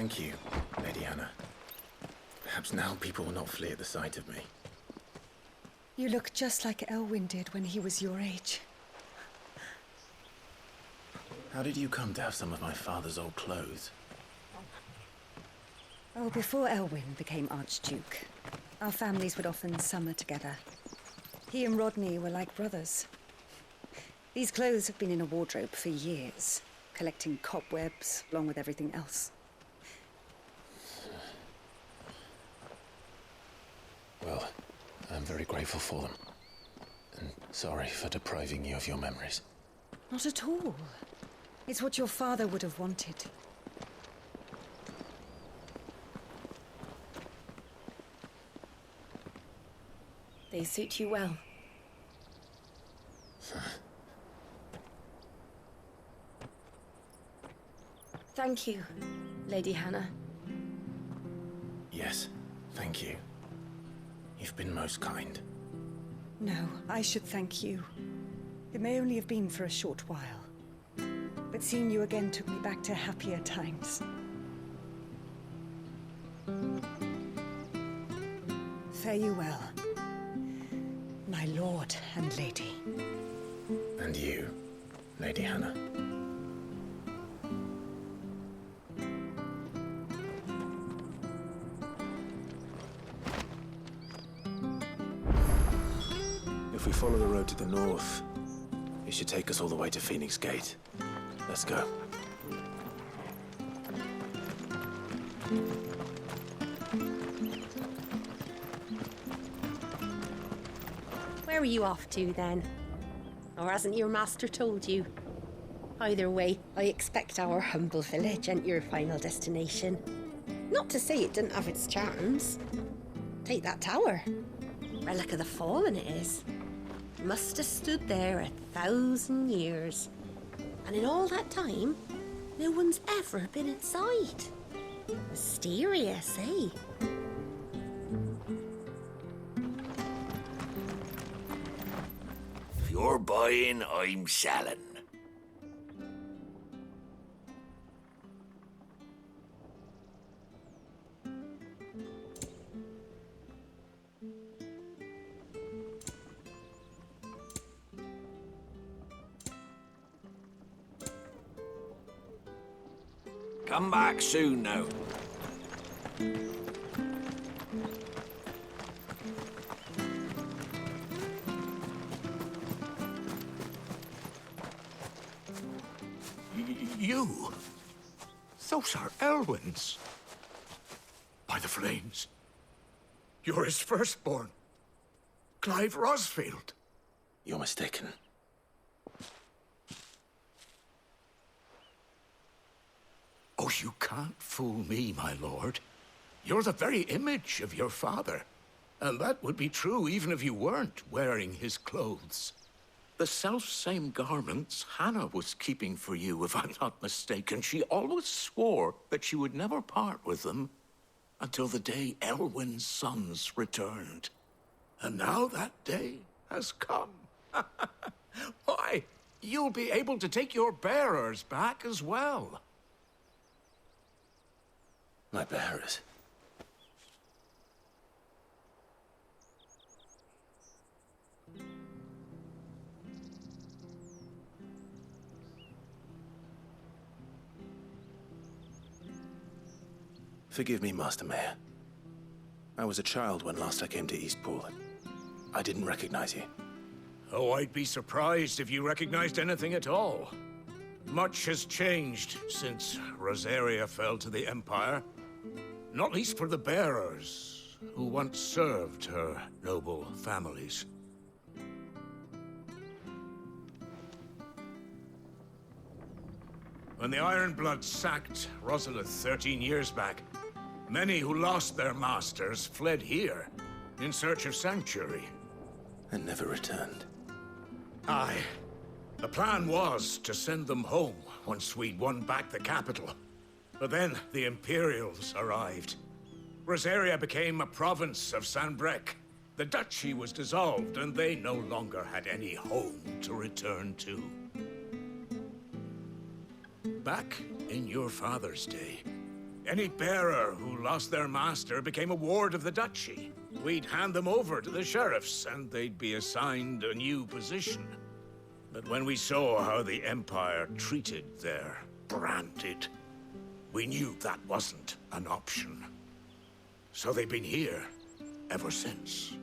Thank you, Lady Hannah. Perhaps now people will not flee at the sight of me. You look just like Elwyn did when he was your age. How did you come to have some of my father's old clothes? Oh, before Elwyn became Archduke, our families would often summer together. He and Rodney were like brothers. These clothes have been in a wardrobe for years, collecting cobwebs along with everything else. Well, I'm very grateful for them. And sorry for depriving you of your memories. Not at all. It's what your father would have wanted. They suit you well. Thank you, Lady Hannah. Yes, thank you. You've been most kind. No, I should thank you. It may only have been for a short while, but seeing you again took me back to happier times. Fare you well, my lord and lady. And you, Lady Hannah. If we follow the road to the north, it should take us all the way to Phoenix Gate. Let's go. Where are you off to, then? Or hasn't your master told you? Either way, I expect our humble village ain't your final destination. Not to say it didn't have its charms. Take that tower. Relic of the Fallen it is. Must have stood there 1,000 years. And in all that time, no one's ever been inside. Mysterious, eh? If you're buying, I'm selling. Come back soon now. You? Those are Elwyn's. By the flames. You're his firstborn. Clive Rosfield. You're mistaken. Oh, you can't fool me, my lord. You're the very image of your father. And that would be true even if you weren't wearing his clothes. The self-same garments Hannah was keeping for you, if I'm not mistaken. She always swore that she would never part with them until the day Elwyn's sons returned. And now that day has come. Why, you'll be able to take your bearers back as well. My bearers. Forgive me, Master Mayor. I was a child when last I came to Eastpool. I didn't recognize you. Oh, I'd be surprised if you recognized anything at all. Much has changed since Rosaria fell to the Empire. Not least for the bearers, who once served her noble families. When the Ironbloods sacked Rosalith 13 years back, many who lost their masters fled here in search of sanctuary. And never returned. Aye. The plan was to send them home once we'd won back the capital. But then the Imperials arrived. Rosaria became a province of Sanbreque. The duchy was dissolved, and they no longer had any home to return to. Back in your father's day, Any bearer who lost their master became a ward of the duchy. We'd hand them over to the sheriffs, and they'd be assigned a new position. But when we saw how the Empire treated their branded, we knew that wasn't an option. So they've been here ever since.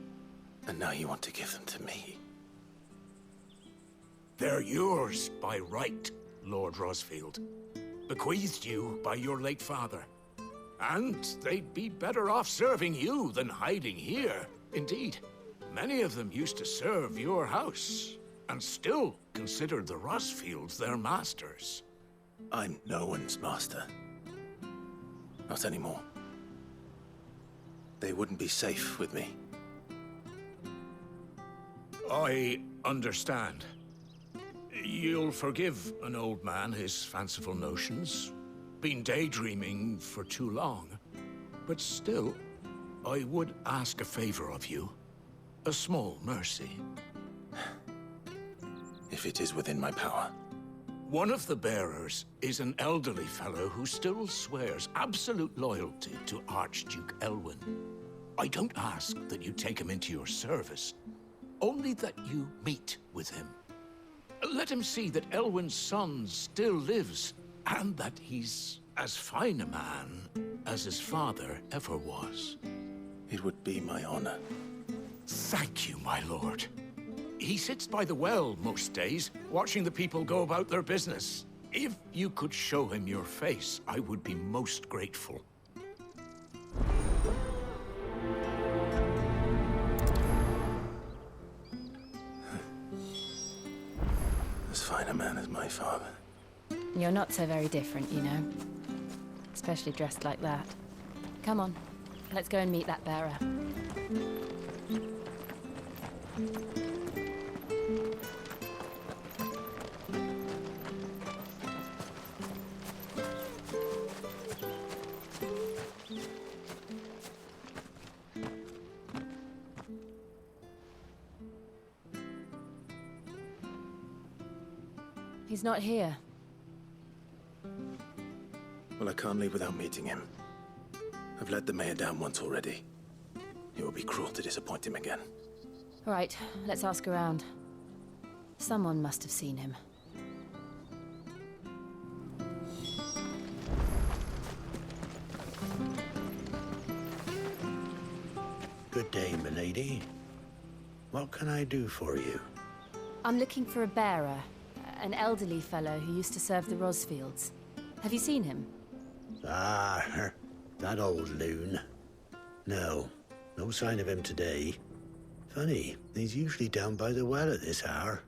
And now you want to give them to me? They're yours by right, Lord Rosfield. Bequeathed you by your late father. And they'd be better off serving you than hiding here. Indeed, many of them used to serve your house, and still considered the Rosfields their masters. I'm no one's master. Not anymore. They wouldn't be safe with me. I understand. You'll forgive an old man his fanciful notions. Been daydreaming for too long. But still, I would ask a favor of you. A small mercy. If it is within my power. One of the bearers is an elderly fellow who still swears absolute loyalty to Archduke Elwyn. I don't ask that you take him into your service, only that you meet with him. Let him see that Elwyn's son still lives, and that he's as fine a man as his father ever was. It would be my honor. Thank you, my lord. He sits by the well most days, watching the people go about their business. If you could show him your face, I would be most grateful. As fine a man as my father. You're not so very different, you know. Especially dressed like that. Come on, let's go and meet that bearer. He's not here. Well, I can't leave without meeting him. I've let the mayor down once already. It would be cruel to disappoint him again. All right, let's ask around. Someone must have seen him. Good day, milady. What can I do for you? I'm looking for a bearer. An elderly fellow who used to serve the Rosfields. Have you seen him? Ah, that old loon. No sign of him today. Funny, he's usually down by the well at this hour,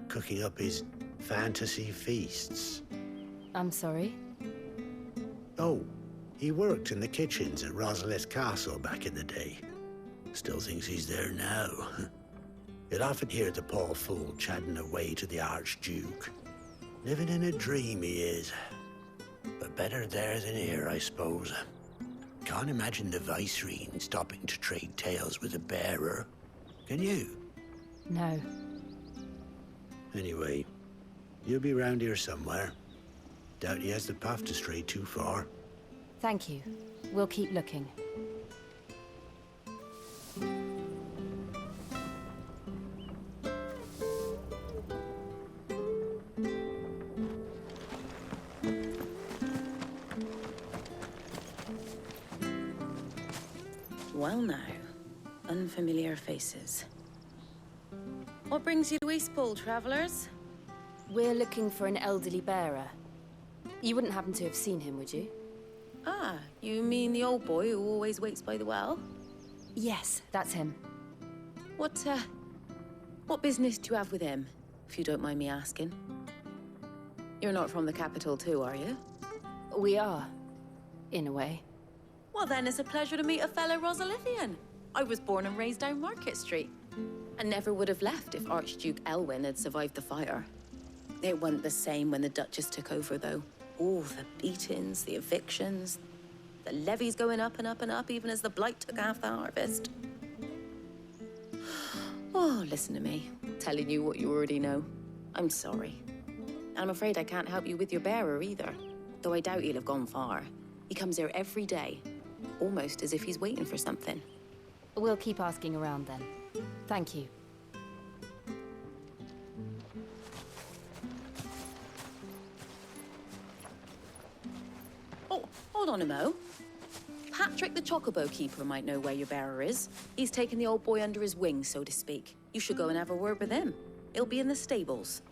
cooking up his fantasy feasts. I'm sorry? Oh, he worked in the kitchens at Rosalith Castle back in the day. Still thinks he's there now. You'd often hear the poor fool chatting away to the Archduke. Living in a dream he is. But better there than here, I suppose. Can't imagine the Viceroy stopping to trade tales with a bearer. Can you? No. Anyway, you'll be round here somewhere. Doubt he has the path to stray too far. Thank you. We'll keep looking. Well now, unfamiliar faces. What brings you to Eastpool, travelers? We're looking for an elderly bearer. You wouldn't happen to have seen him, would you? Ah, you mean the old boy who always waits by the well? Yes, that's him. What business do you have with him, if you don't mind me asking? You're not from the capital too, are you? We are, in a way. Well then, it's a pleasure to meet a fellow Rosalithian. I was born and raised down Market Street, and never would have left if Archduke Elwyn had survived the fire. It wasn't the same when the Duchess took over, though. All the beatings, the evictions, the levies going up and up and up, even as the blight took half the harvest. Oh, listen to me, telling you what you already know. I'm sorry. And I'm afraid I can't help you with your bearer either, though I doubt he'll have gone far. He comes here every day, almost as if he's waiting for something. We'll keep asking around then. Thank you. Oh, hold on a mo. Patrick the Chocobo Keeper might know where your bearer is. He's taken the old boy under his wing, so to speak. You should go and have a word with him. He'll be in the stables.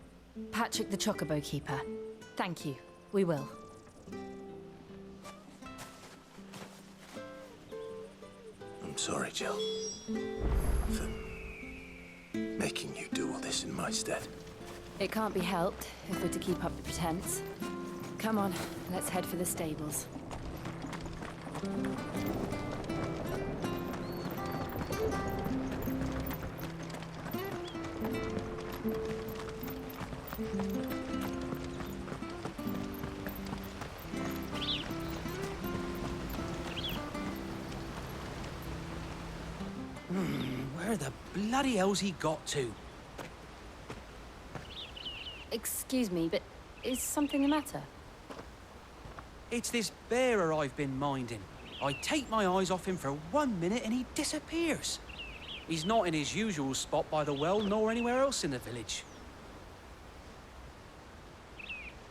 Patrick the Chocobo Keeper. Thank you. We will. I'm sorry, Jill, for making you do all this in my stead. It can't be helped if we're to keep up the pretense. Come on, let's head for the stables. Where the bloody hell's he got to? Excuse me, but is something the matter? It's this bearer I've been minding. I take my eyes off him for 1 minute and he disappears. He's not in his usual spot by the well, nor anywhere else in the village.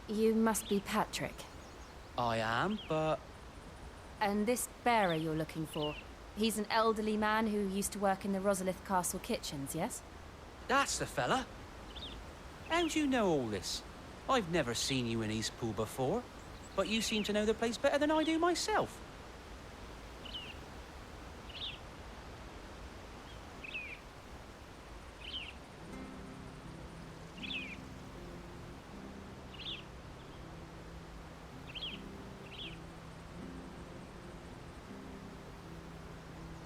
You must be Patrick. I am, but... And this bearer you're looking for, he's an elderly man who used to work in the Rosalith Castle kitchens, yes? That's the fella. How'd you know all this? I've never seen you in Eastpool before, but you seem to know the place better than I do myself.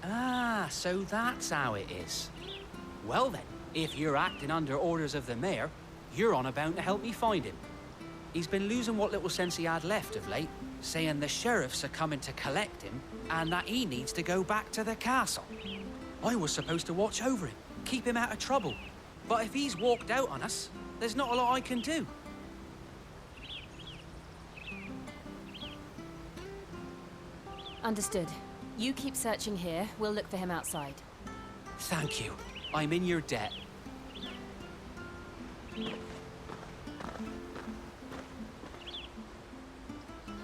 Ah, so that's how it is. Well then, if you're acting under orders of the mayor, you're on about to help me find him. He's been losing what little sense he had left of late, saying the sheriffs are coming to collect him and that he needs to go back to the castle. I was supposed to watch over him, keep him out of trouble. But if he's walked out on us, there's not a lot I can do. Understood. You keep searching here, we'll look for him outside. Thank you. I'm in your debt.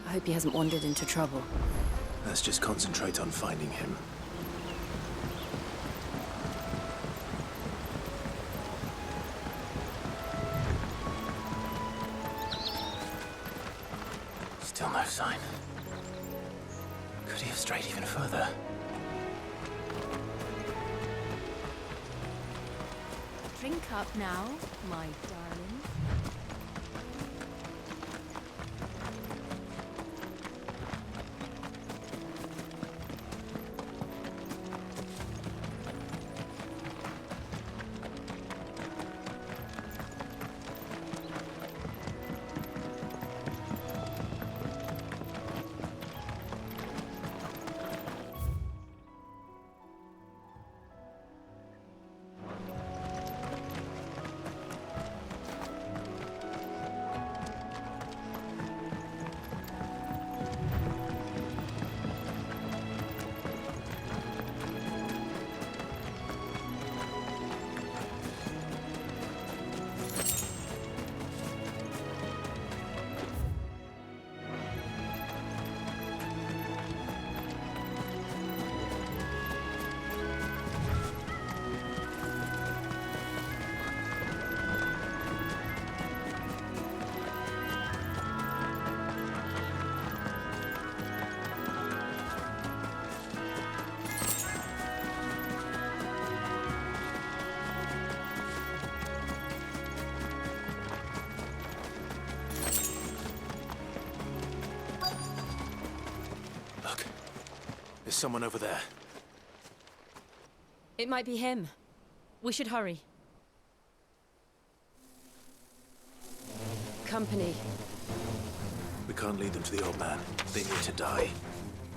I hope he hasn't wandered into trouble. Let's just concentrate on finding him. Still no sign. Could he have strayed even further? Drink up now, my darling. There's someone over there. It might be him. We should hurry. Company. We can't lead them to the old man. They need to die.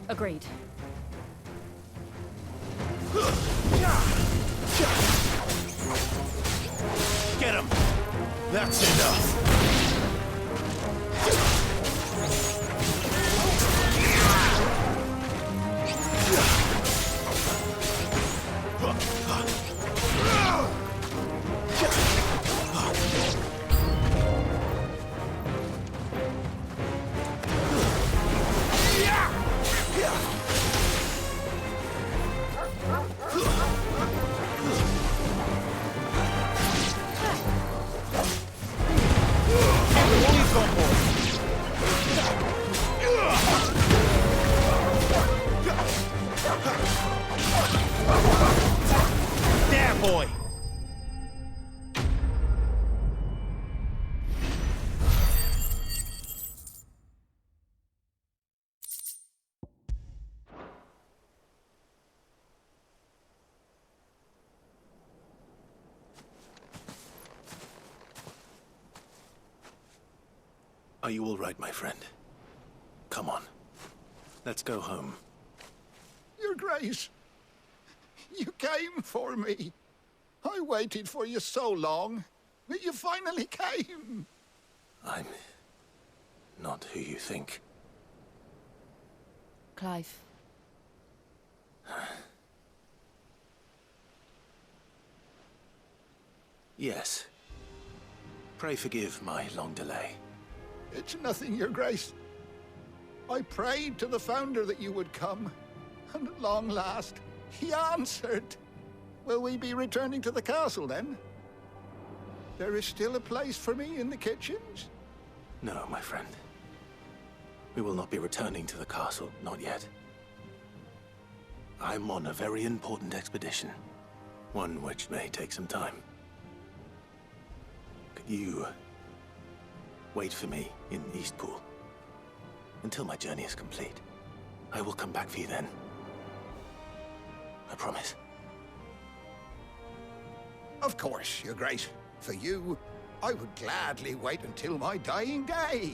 Agreed. Get him! That's enough! Are you all right, my friend? Come on. Let's go home. Your Grace, you came for me. I waited for you so long, but you finally came. I'm not who you think. Clive. Yes. Pray forgive my long delay. It's nothing, Your Grace. I prayed to the Founder that you would come, and at long last, he answered. Will we be returning to the castle, then? There is still a place for me in the kitchens? No, my friend. We will not be returning to the castle, not yet. I'm on a very important expedition. One which may take some time. Could you wait for me in Eastpool until my journey is complete? I will come back for you then. I promise. Of course, Your Grace. For you, I would gladly wait until my dying day.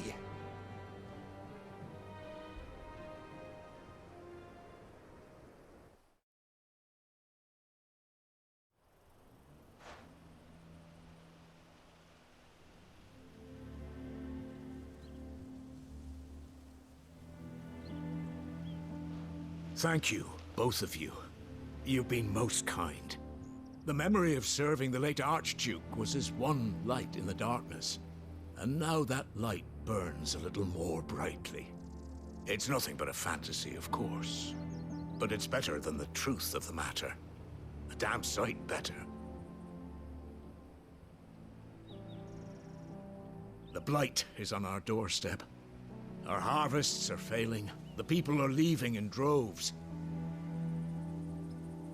Thank you, both of you. You've been most kind. The memory of serving the late Archduke was as one light in the darkness, and now that light burns a little more brightly. It's nothing but a fantasy, of course, but it's better than the truth of the matter. A damn sight better. The blight is on our doorstep. Our harvests are failing. The people are leaving in droves.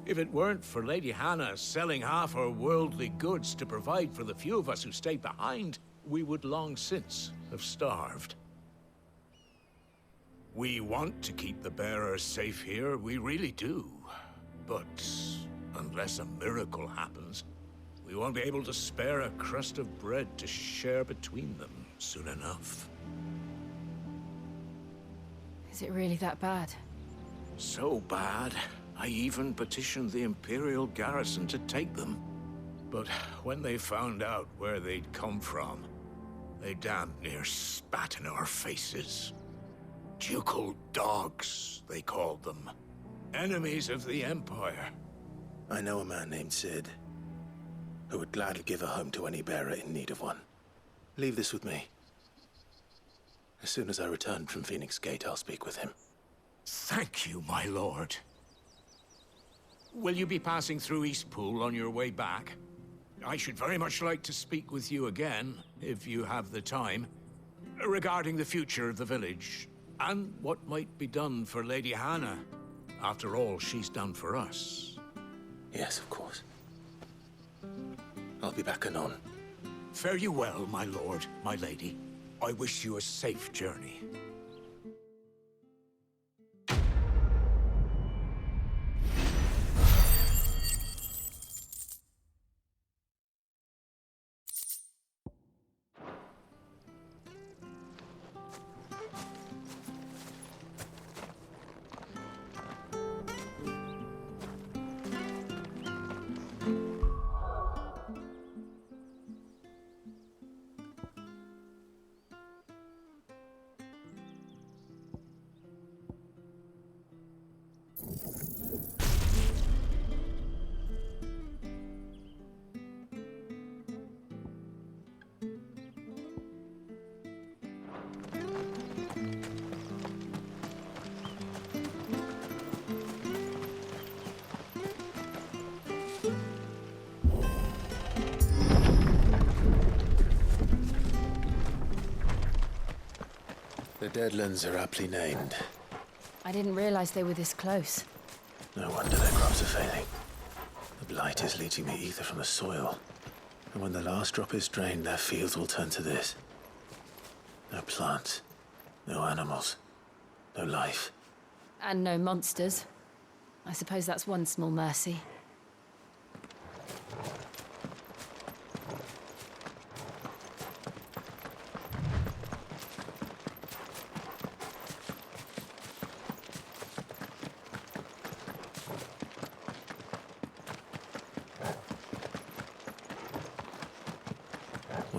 If it weren't for Lady Hannah selling half her worldly goods to provide for the few of us who stayed behind, we would long since have starved. We want to keep the bearers safe here, we really do. But unless a miracle happens, we won't be able to spare a crust of bread to share between them soon enough. Is it really that bad? So bad, I even petitioned the Imperial garrison to take them. But when they found out where they'd come from, they damn near spat in our faces. Ducal dogs, they called them. Enemies of the Empire. I know a man named Sid, who would gladly give a home to any bearer in need of one. Leave this with me. As soon as I return from Phoenix Gate, I'll speak with him. Thank you, my lord. Will you be passing through Eastpool on your way back? I should very much like to speak with you again, if you have the time, regarding the future of the village, and what might be done for Lady Hannah, after all she's done for us. Yes, of course. I'll be back anon. Fare you well, my lord, my lady. I wish you a safe journey. The Deadlands are aptly named. I didn't realize they were this close. No wonder their crops are failing. The blight is leaching the ether from the soil. And when the last drop is drained, their fields will turn to this. No plants, no animals, no life. And no monsters. I suppose that's one small mercy.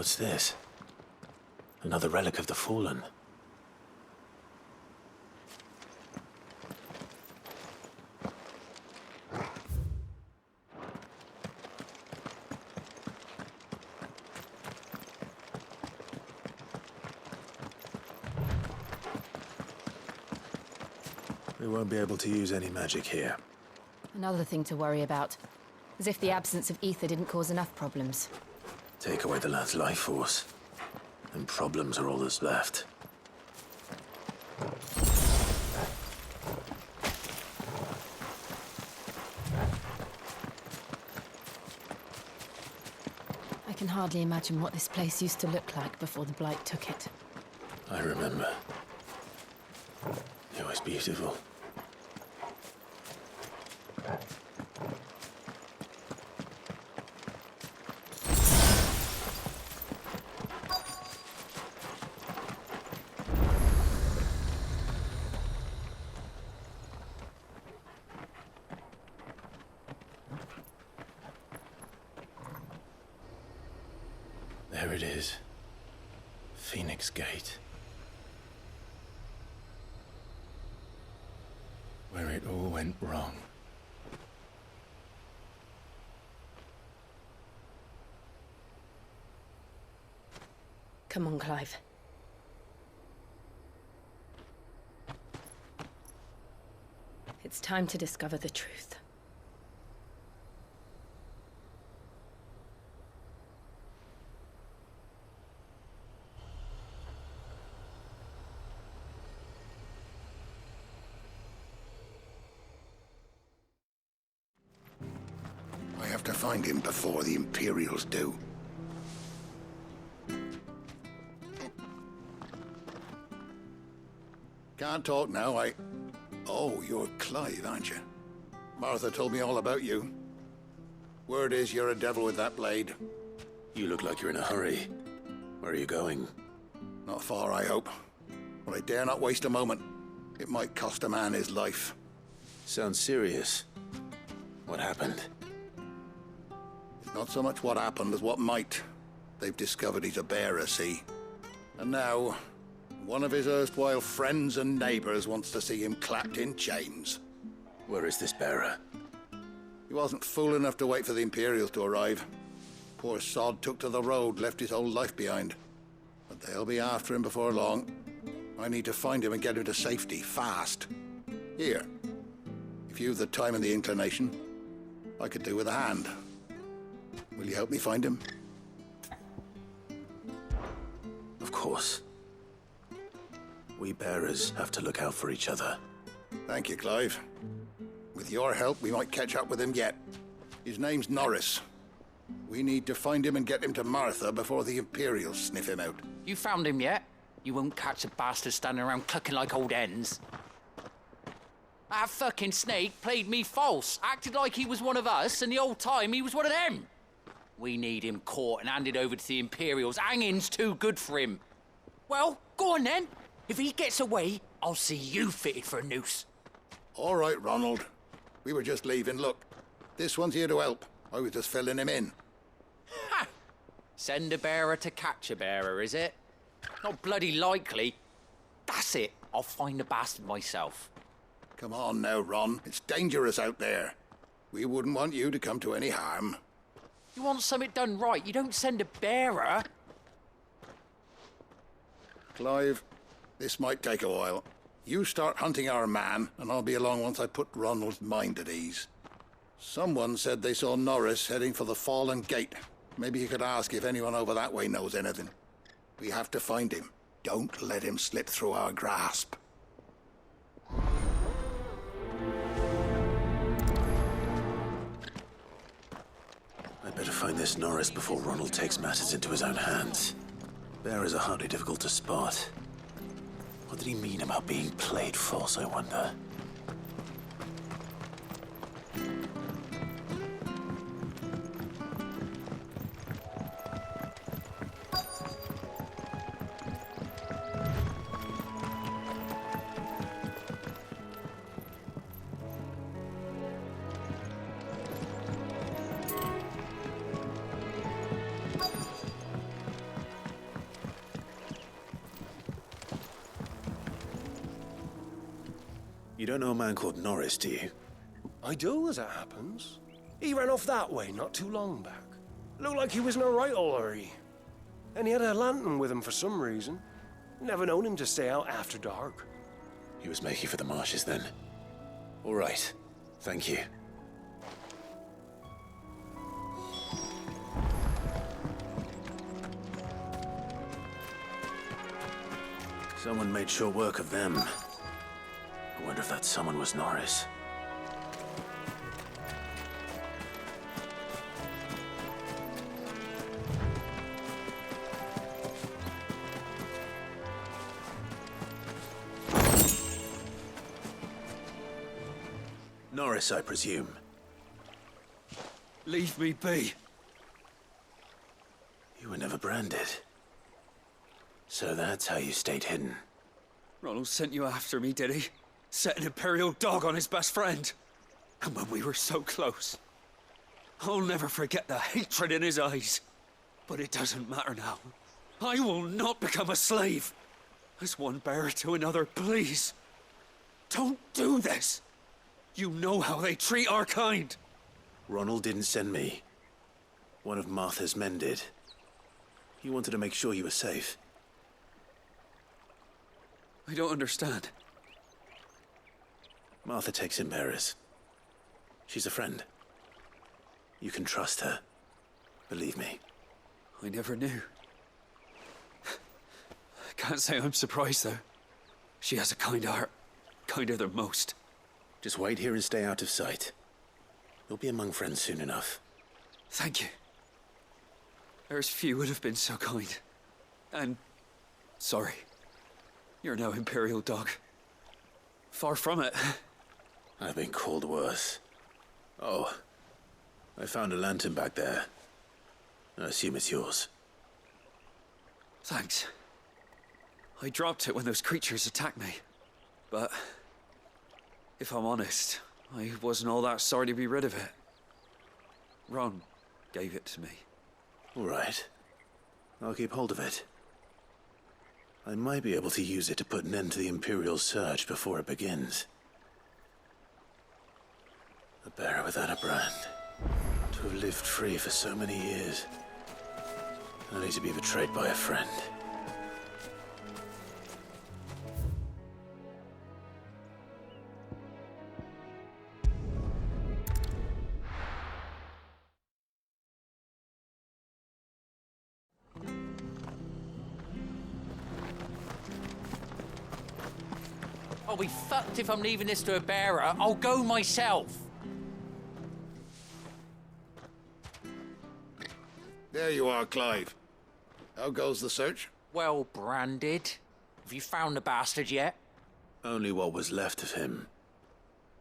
What's this? Another relic of the Fallen. We won't be able to use any magic here. Another thing to worry about. As if the absence of ether didn't cause enough problems. Take away the lad's life force, and problems are all that's left. I can hardly imagine what this place used to look like before the Blight took it. I remember. It was beautiful. There it is. Phoenix Gate. Where it all went wrong. Come on, Clive. It's time to discover the truth. I have to find him before the Imperials do. Can't talk now, Oh, you're Clive, aren't you? Martha told me all about you. Word is you're a devil with that blade. You look like you're in a hurry. Where are you going? Not far, I hope. But I dare not waste a moment. It might cost a man his life. Sounds serious. What happened? It's not so much what happened as what might. They've discovered he's a bearer, see? And now, one of his erstwhile friends and neighbors wants to see him clapped in chains. Where is this bearer? He wasn't fool enough to wait for the Imperials to arrive. Poor sod took to the road, left his whole life behind. But they'll be after him before long. I need to find him and get him to safety, fast. Here, if you've the time and the inclination, I could do with a hand. Will you help me find him? Of course. We bearers have to look out for each other. Thank you, Clive. With your help, we might catch up with him yet. His name's Norris. We need to find him and get him to Martha before the Imperials sniff him out. You found him yet? You won't catch a bastard standing around clucking like old hens. That fucking snake played me false, acted like he was one of us, and the whole time he was one of them. We need him caught and handed over to the Imperials. Hanging's too good for him. Well, go on then. If he gets away, I'll see you fitted for a noose. All right, Ronald. We were just leaving. Look, this one's here to help. I was just filling him in. Ha! Send a bearer to catch a bearer, is it? Not bloody likely. That's it. I'll find the bastard myself. Come on now, Ron. It's dangerous out there. We wouldn't want you to come to any harm. You want something done right, you don't send a bearer. Clive, this might take a while. You start hunting our man, and I'll be along once I put Ronald's mind at ease. Someone said they saw Norris heading for the Fallen Gate. Maybe you could ask if anyone over that way knows anything. We have to find him. Don't let him slip through our grasp. I'd better find this Norris before Ronald takes matters into his own hands. Bearers are hardly difficult to spot. What did he mean about being played false, I wonder? You don't know a man called Norris, do you? I do, as it happens. He ran off that way not too long back. Looked like he was in a right old hurry. And he had a lantern with him for some reason. Never known him to stay out after dark. He was making for the marshes then. All right. Thank you. Someone made short work of them. I wonder if that someone was Norris. Norris, I presume. Leave me be. You were never branded. So that's how you stayed hidden. Ronald sent you after me, did he? Set an Imperial dog on his best friend. And when we were so close. I'll never forget the hatred in his eyes. But it doesn't matter now. I will not become a slave. As one bearer to another, please. Don't do this. You know how they treat our kind. Ronald didn't send me. One of Martha's men did. He wanted to make sure you were safe. I don't understand. Martha takes in bearers. She's a friend. You can trust her. Believe me. I never knew. I can't say I'm surprised, though. She has a kind heart. Kinder than most. Just wait here and stay out of sight. You'll be among friends soon enough. Thank you. There's few would have been so kind. And sorry. You're no Imperial dog. Far from it. I've been called worse. Oh, I found a lantern back there. I assume it's yours. Thanks. I dropped it when those creatures attacked me. But if I'm honest, I wasn't all that sorry to be rid of it. Ron gave it to me. All right. I'll keep hold of it. I might be able to use it to put an end to the Imperial surge before it begins. A bearer without a brand. To have lived free for so many years. Only to be betrayed by a friend. I'll be fucked if I'm leaving this to a bearer. I'll go myself. There you are, Clive. How goes the search? Well branded. Have you found the bastard yet? Only what was left of him.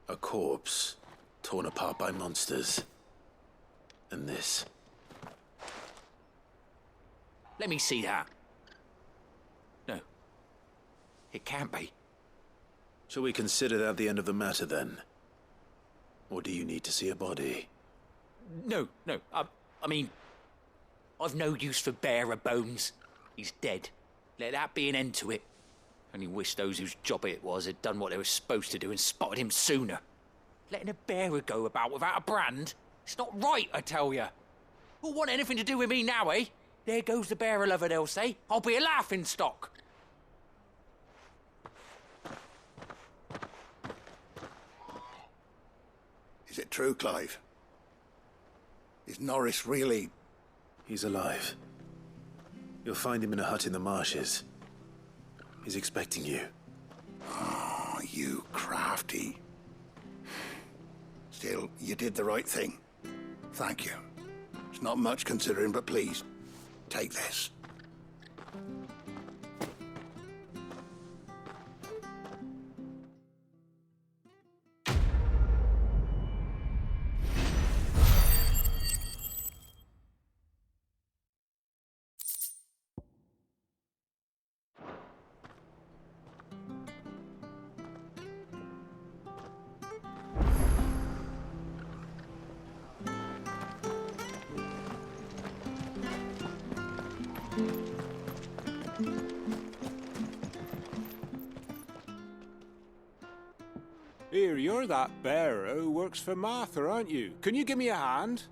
A corpse, torn apart by monsters. And this. Let me see that. No. It can't be. Shall we consider that the end of the matter, then? Or do you need to see a body? No. I mean, I've no use for bearer bones. He's dead. Let that be an end to it. Only wish those whose job it was had done what they were supposed to do and spotted him sooner. Letting a bearer go about without a brand? It's not right, I tell you. Who'll want anything to do with me now, eh? There goes the bearer lover, they'll say. I'll be a laughingstock. Is it true, Clive? Is Norris really... He's alive. You'll find him in a hut in the marshes. He's expecting you. Oh, you crafty. Still, you did the right thing. Thank you. It's not much considering, but please, take this. Here, you're that bearer who works for Martha, aren't you? Can you give me a hand?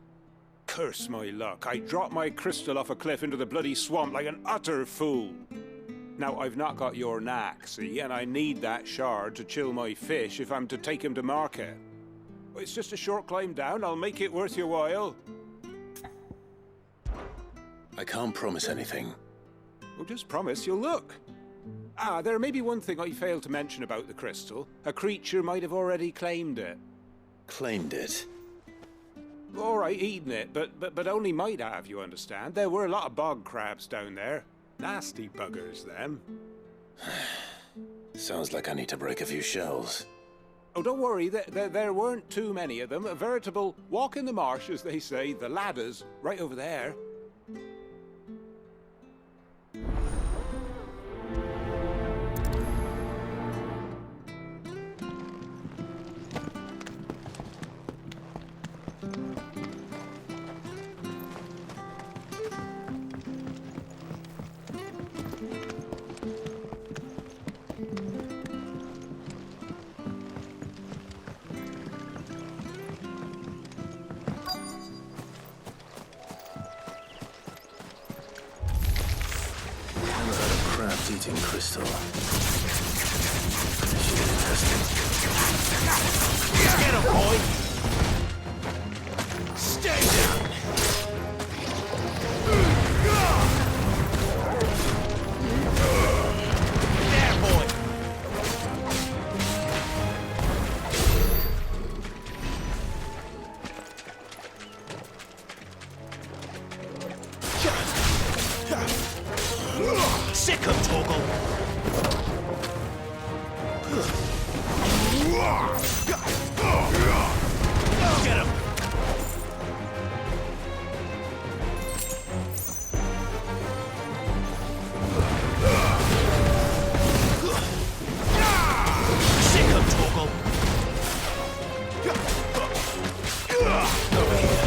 Curse my luck, I dropped my crystal off a cliff into the bloody swamp like an utter fool. Now, I've not got your knack, see, and I need that shard to chill my fish if I'm to take him to market. It's just a short climb down, I'll make it worth your while. I can't promise anything. Well, just promise you'll look. Ah, there may be one thing I failed to mention about the crystal. A creature might have already claimed it. Claimed it? All right, eaten it, but only might have, you understand. There were a lot of bog crabs down there. Nasty buggers, them. Sounds like I need to break a few shells. Oh, don't worry, there weren't too many of them. A veritable walk in the marsh, as they say, the ladders, right over there. Eating crystal. Should be interesting. Get him, boy! Stay down! There, boy! Sick of Torgal! Get him! Sick of Torgal! Over here.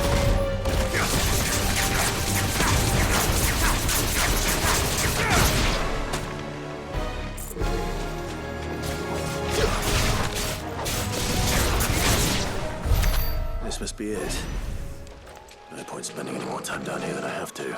This must be it. No point spending any more time down here than I have to.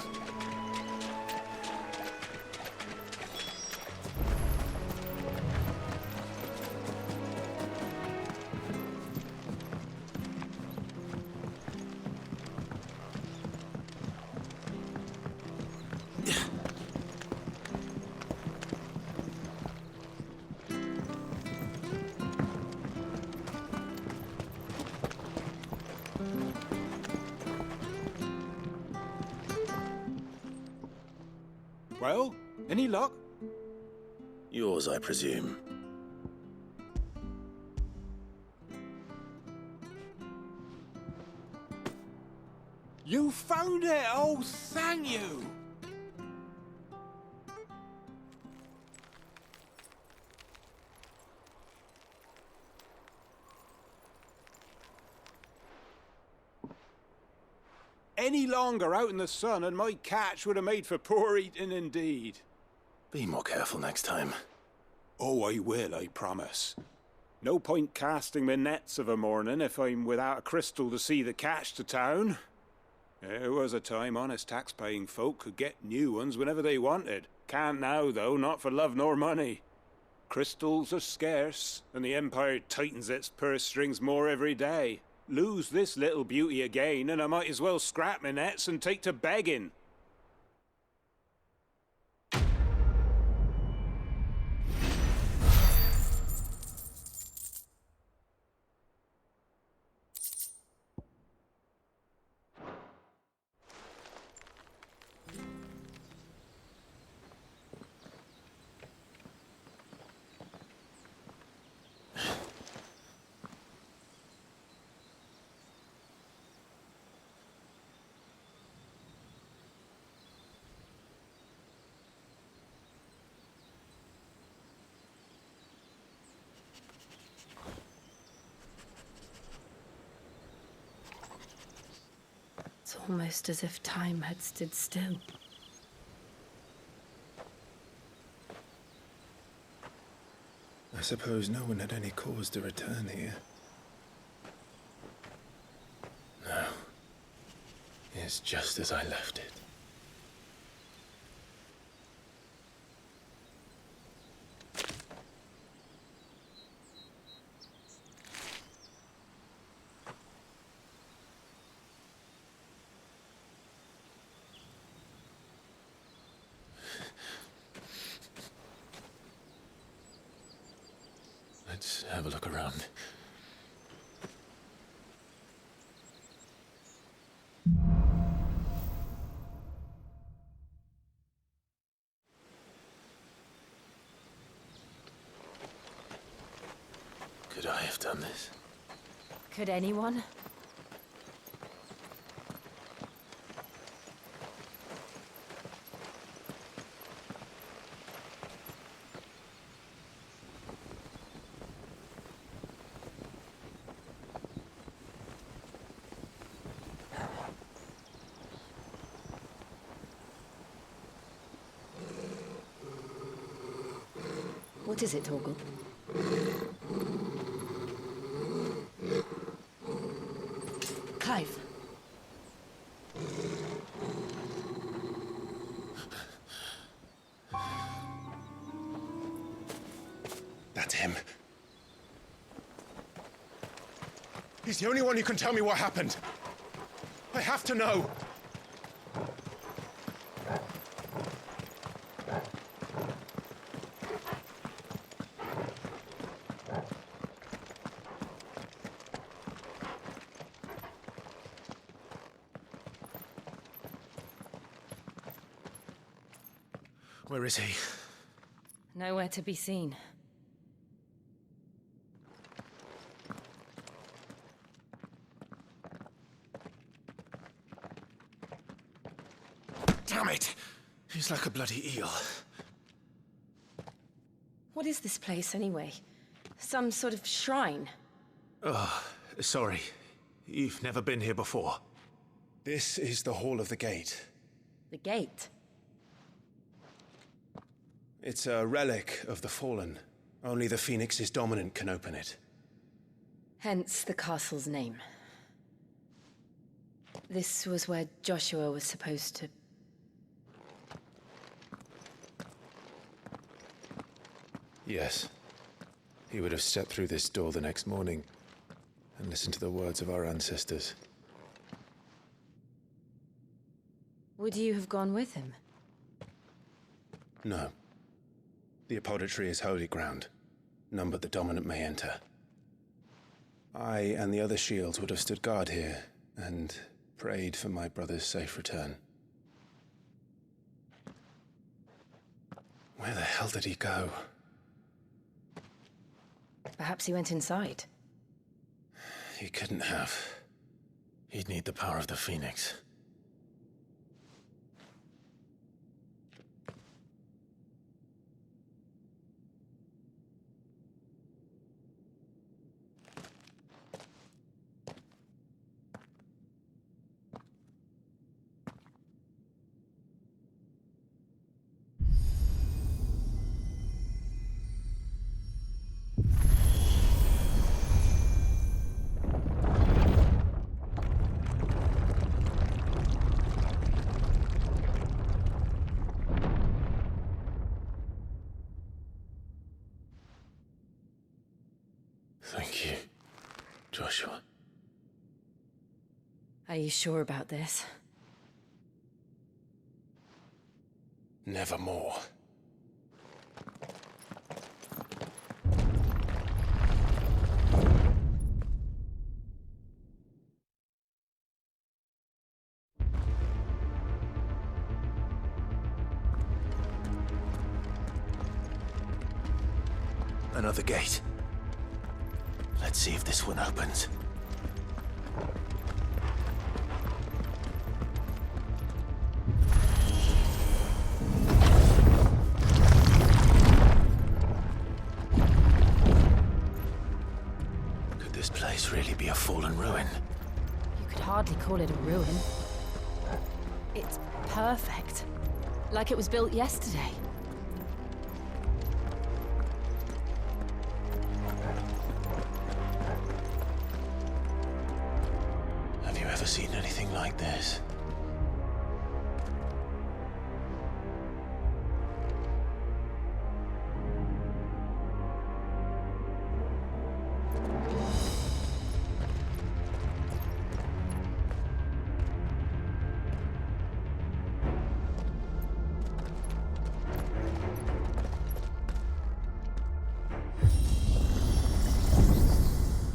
Well, any luck? Yours, I presume. You found it! Oh, thank you! Any longer out in the sun and my catch would have made for poor eating indeed. Be more careful next time. Oh, I will, I promise. No point casting my nets of a morning if I'm without a crystal to see the catch to town. There was a time honest tax-paying folk could get new ones whenever they wanted. Can't now, though, not for love nor money. Crystals are scarce, and the Empire tightens its purse strings more every day. Lose this little beauty again, and I might as well scrap my nets and take to begging. It's almost as if time had stood still. There's suppose no one had any cause to return here. No. It's just as I left it. Let's have a look around. Could I have done this? Could anyone? What is it, Torgal? Clive. That's him. He's the only one who can tell me what happened. I have to know. Where is he? Nowhere to be seen. Damn it! He's like a bloody eel. What is this place, anyway? Some sort of shrine? Oh, sorry. You've never been here before. This is the Hall of the Gate. The gate? It's a relic of the Fallen. Only the Phoenix's dominant can open it. Hence the castle's name. This was where Joshua was supposed to... Yes. He would have stepped through this door the next morning and listened to the words of our ancestors. Would you have gone with him? No. The apodatory is holy ground. None but the dominant may enter. I and the other shields would have stood guard here and prayed for my brother's safe return. Where the hell did he go? Perhaps he went inside. He couldn't have. He'd need the power of the Phoenix. Thank you, Joshua. Are you sure about this? Nevermore. Another gate. Let's see if this one opens. Could this place really be a fallen ruin? You could hardly call it a ruin. It's perfect. Like it was built yesterday. never seen anything like this.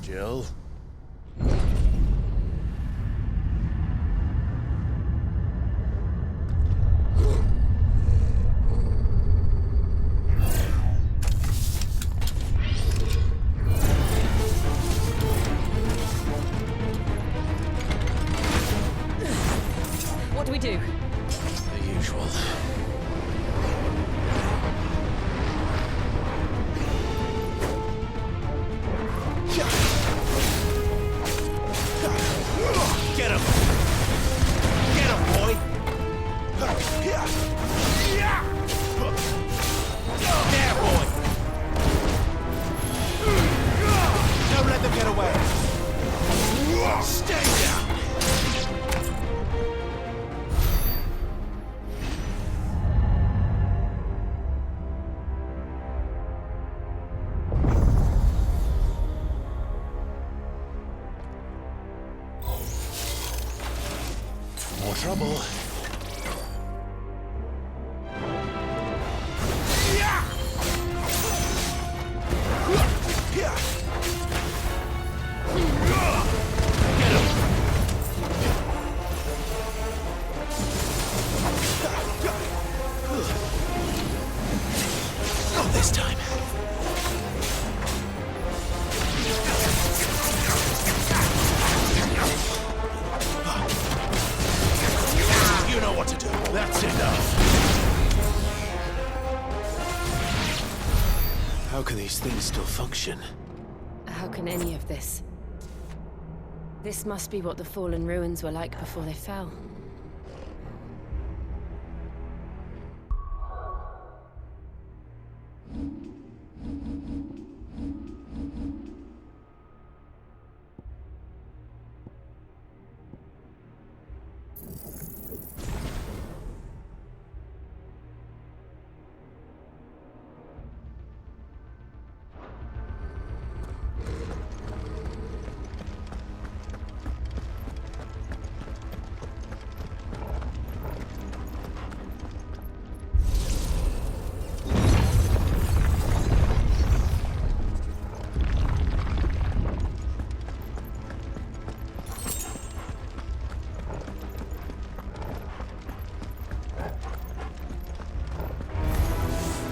Jill? What do we do? The usual. Get him! Get him, boy! There, boy! Don't let them get away! Stay down! More trouble. Not this time. You know what to do. That's enough. How can these things still function? How can any of this? This must be what the fallen ruins were like before they fell.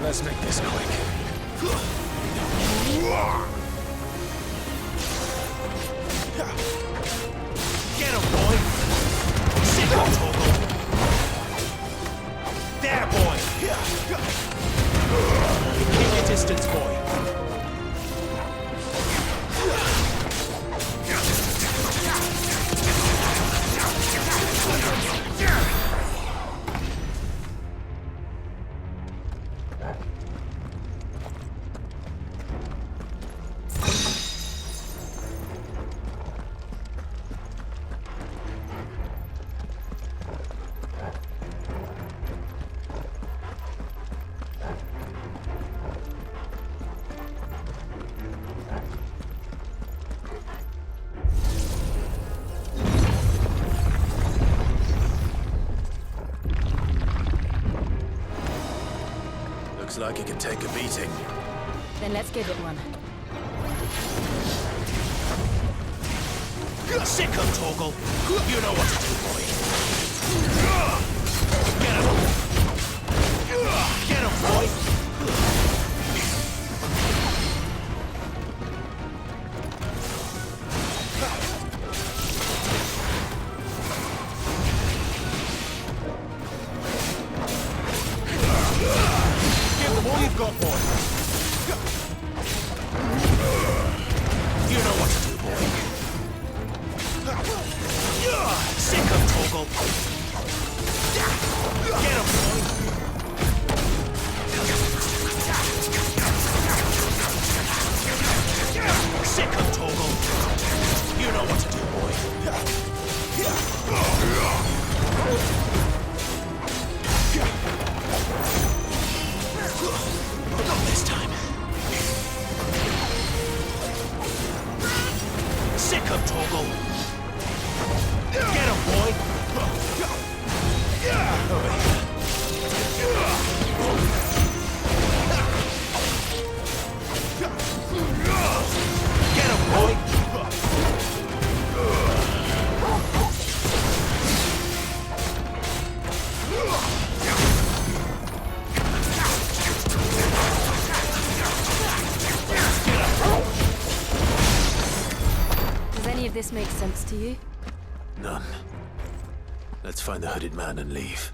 Let's make this quick. Get him, boy! Sick him, Torgal! There, boy! Keep your distance, boy! Looks like it can take a beating. Then let's give it one. Sick him, Torgal! You know what to do, boy! Get him! Get him, boy! Give them all you've got, boy! You know what to do, boy! Sick him, Torgal! Get him, boy! Sick him, Torgal! You know what to do, boy! Sick of Toggle. Get him, boy. Get him, boy. Does any of this make sense to you? None. Let's find the hooded man and leave.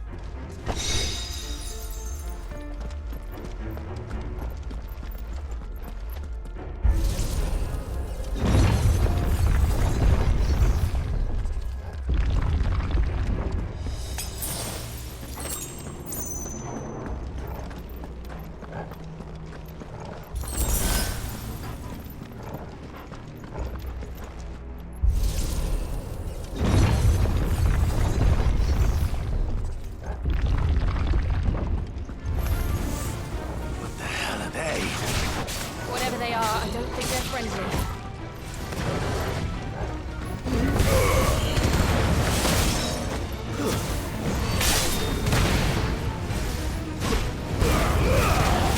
Whatever they are, I don't think they're friendly.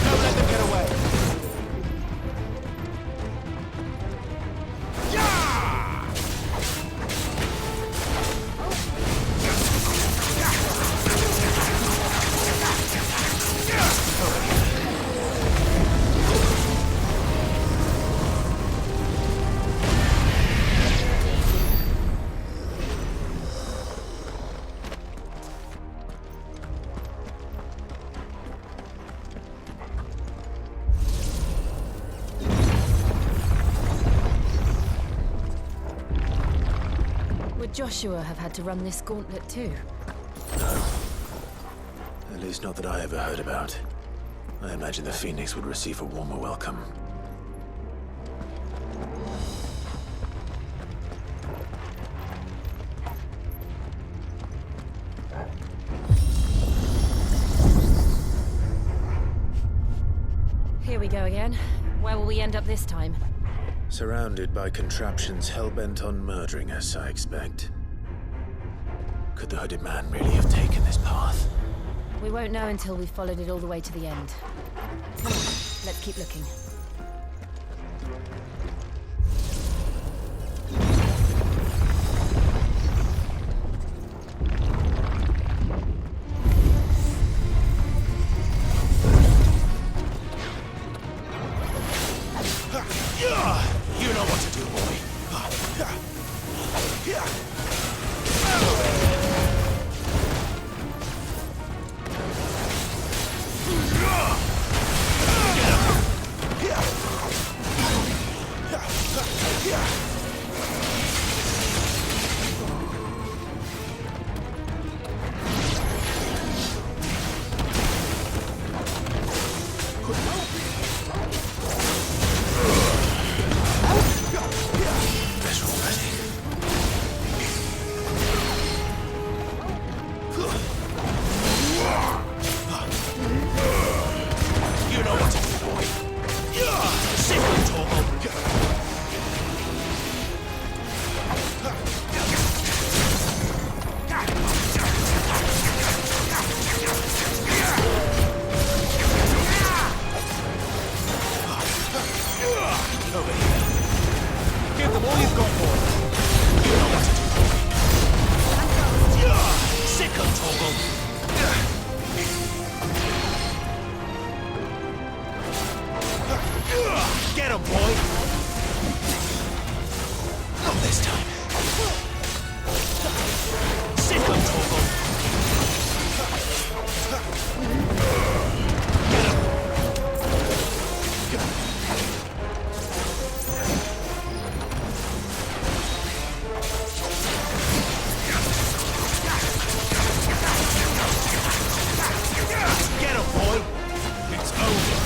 Don't let them get away. Would Joshua have had to run this gauntlet too? No. At least not that I ever heard about. I imagine the Phoenix would receive a warmer welcome. Here we go again. Where will we end up this time? Surrounded by contraptions hell-bent on murdering us, I expect. Could the hooded man really have taken this path? We won't know until we've followed it all the way to the end. Come on, let's keep looking. You know what to do, boy. Get him, boy! Not this time. Sick of Torgal. Get him! Get him, boy! It's over.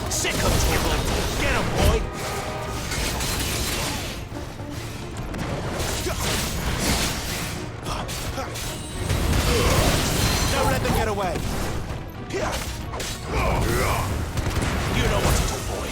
Sick of Torgal. Get him, boy! Don't let them get away. You know what to do, boy.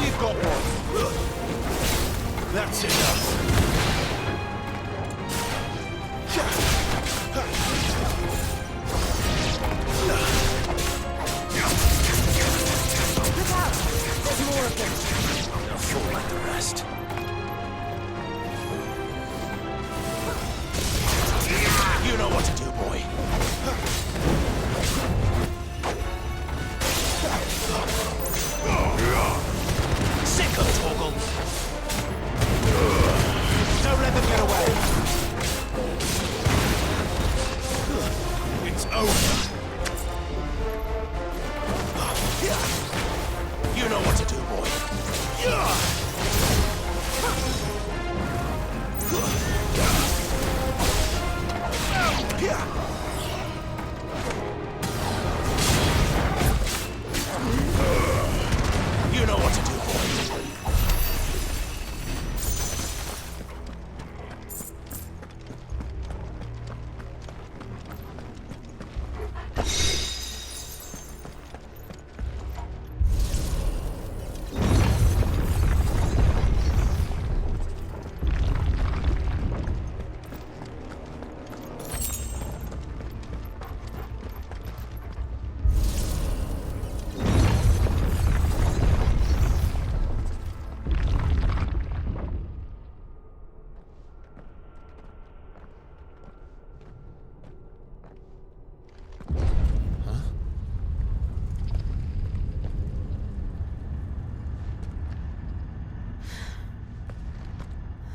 all you've got, boy. That's enough. Look out! There's more of them. They'll fall like the rest. You know what to do, boy. Sick of Torgal. Don't let them get away. It's over. You know what to do, boy. You know what to do, boy.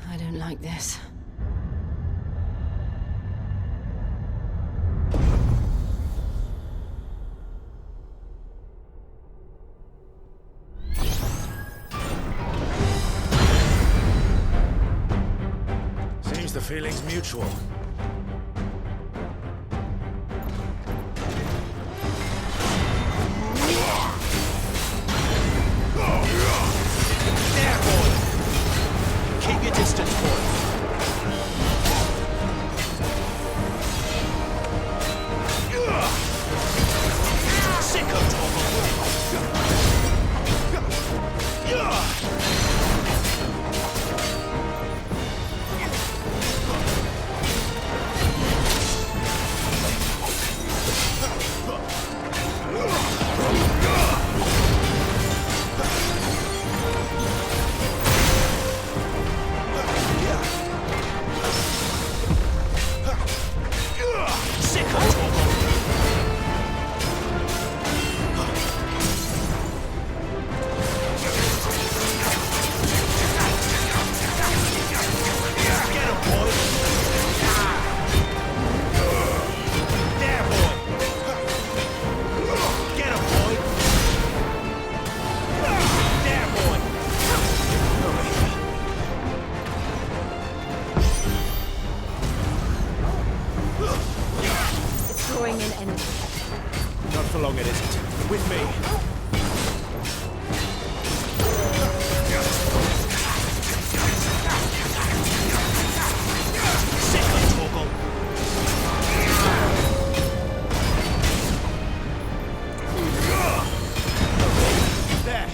I don't like this. Seems the feeling's mutual. There, boy! Keep your distance, boy. Sick of Not for long, it isn't. With me. Sick of Torgal. There.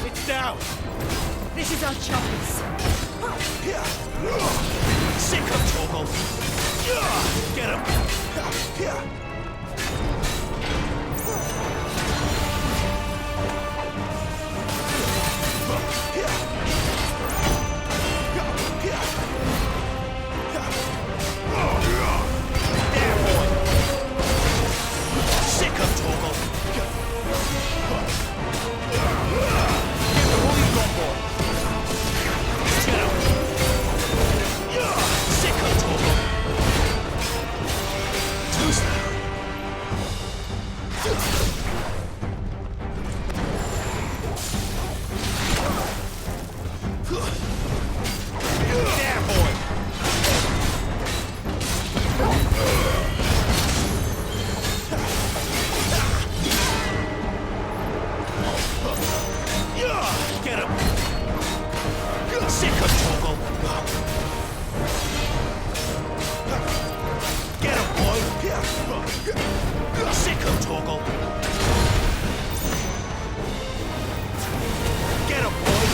It's down. This is our chance. Sick of Torgal. Get him. Get him, boy!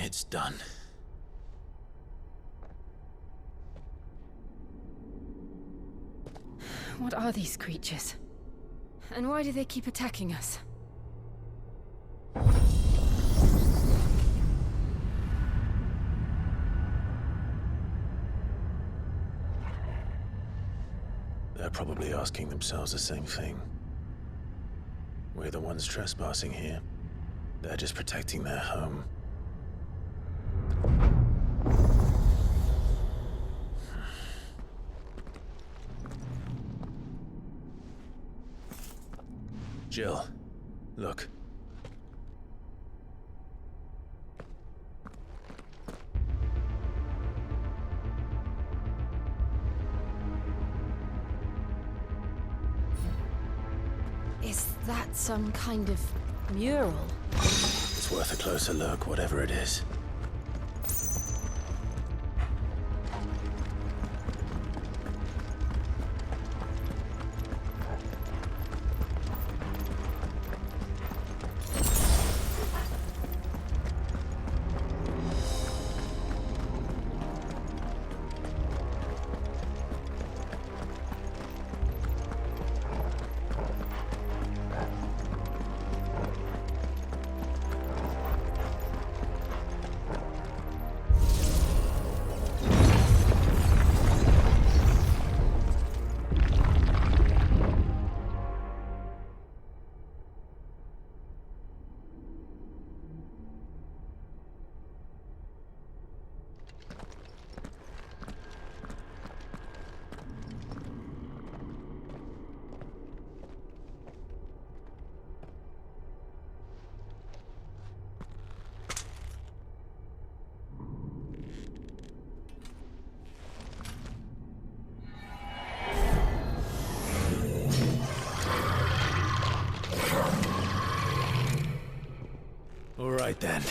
It's done. What are these creatures? And why do they keep attacking us? They're probably asking themselves the same thing. We're the ones trespassing here. They're just protecting their home. Jill, look. Is that some kind of mural? It's worth a closer look, whatever it is. All right then.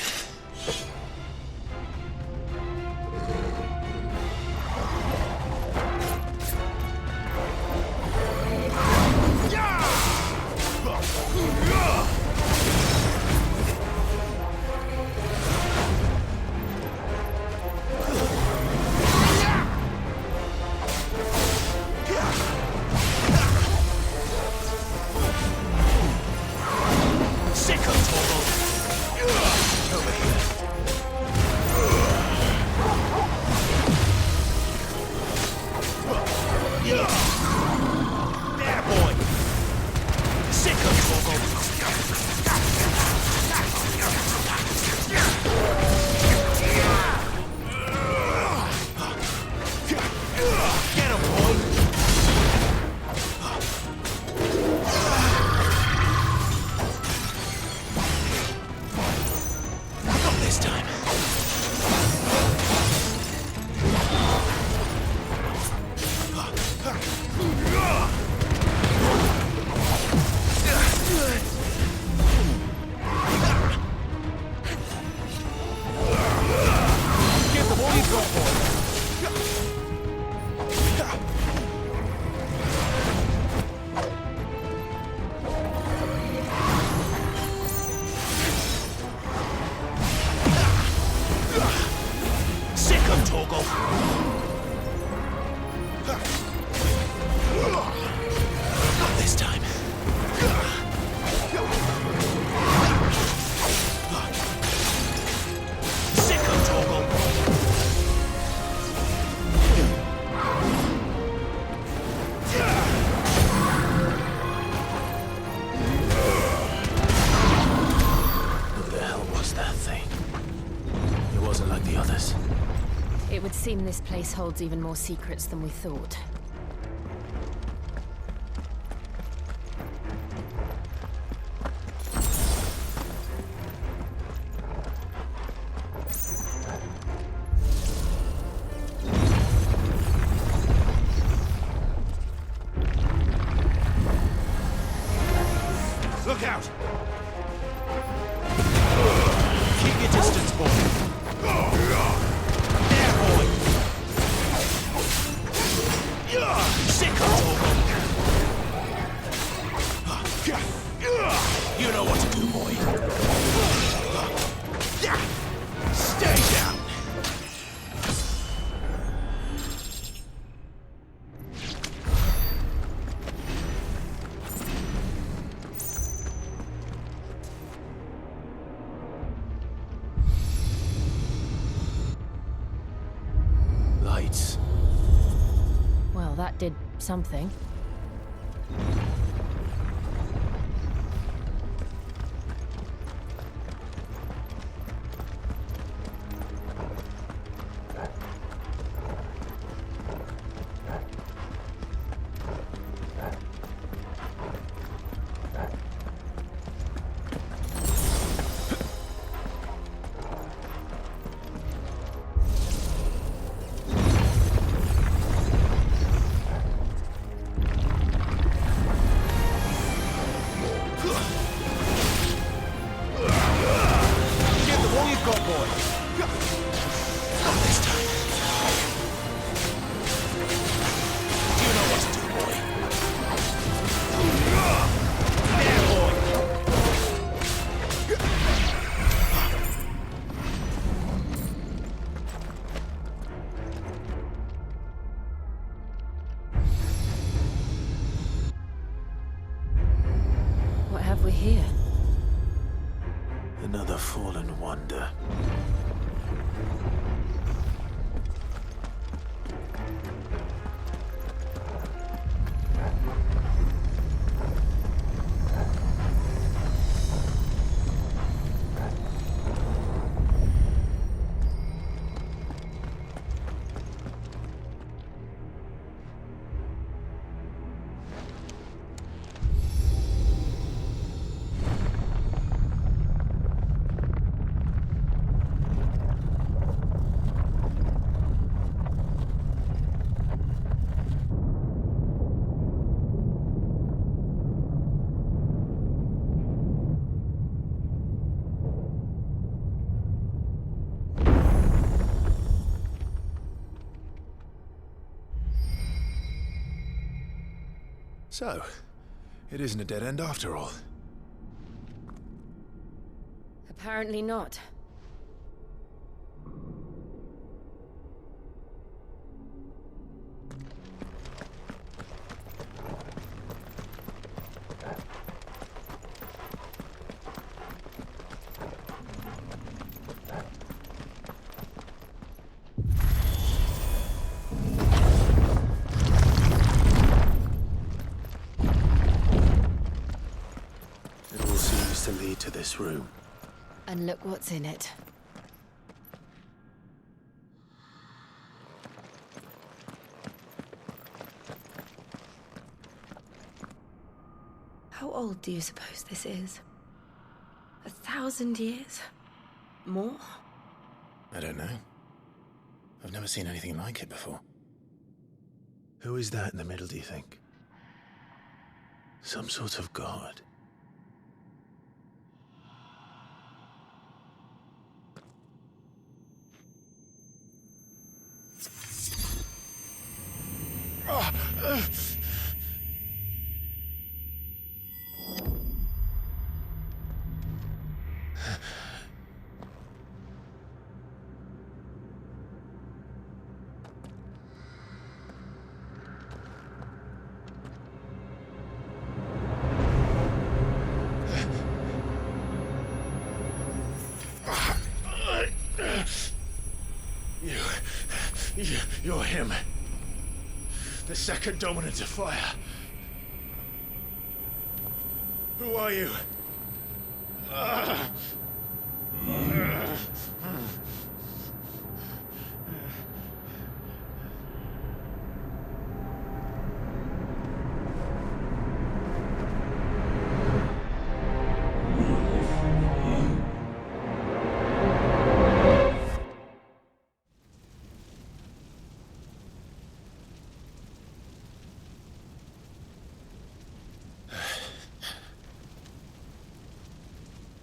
It would seem this place holds even more secrets than we thought. Look out! Keep your distance, boy. There, boy! Sick You know what to do, boy. Stay! that did something. What have we here? Another fallen wonder. So, it isn't a dead end after all. Apparently not. To lead to this room. And look what's in it. How old do you suppose this is? 1,000 years? More? I don't know. I've never seen anything like it before. Who is that in the middle, do you think? Some sort of god? You're him. The second dominant of fire. Who are you?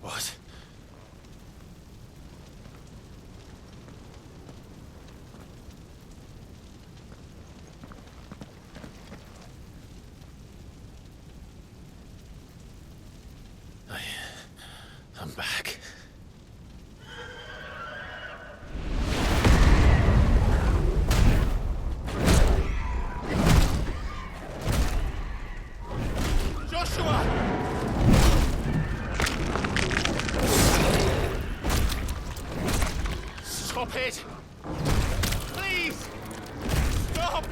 What? I'm back. Joshua! Stop it! Please! Stop!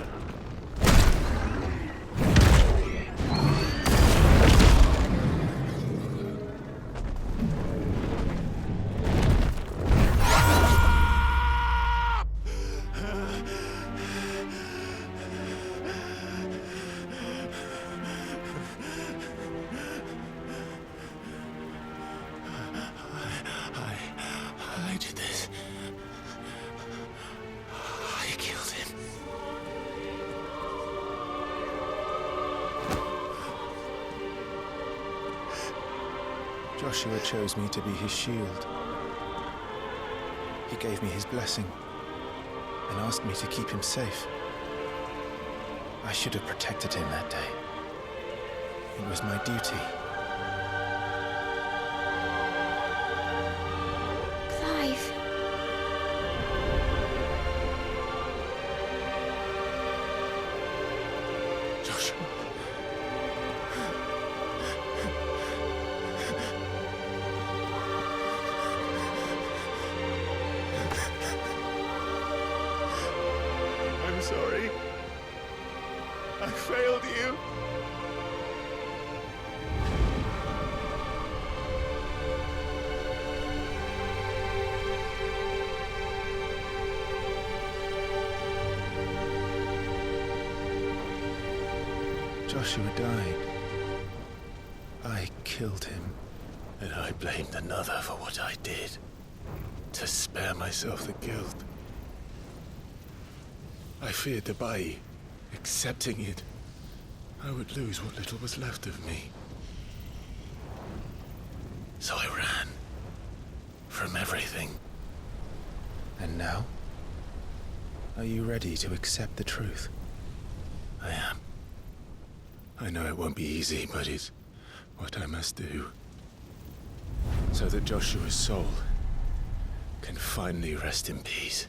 Joshua chose me to be his shield. He gave me his blessing and asked me to keep him safe. I should have protected him that day. It was my duty. Clive. Joshua. I'm sorry. I failed you. Joshua died. I killed him. And I blamed another for what I did, to spare myself the guilt. I feared that by accepting it, I would lose what little was left of me. So I ran from everything. And now? Are you ready to accept the truth? I am. I know it won't be easy, but it's what I must do. So that Joshua's soul can finally rest in peace.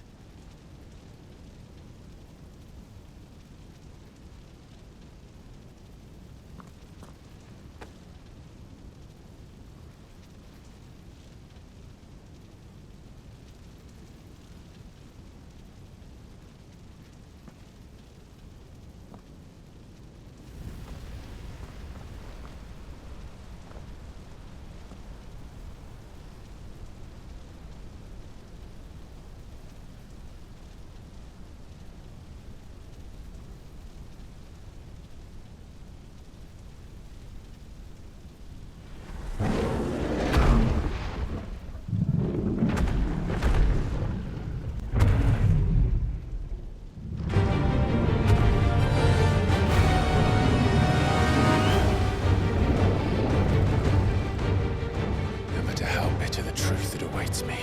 Me.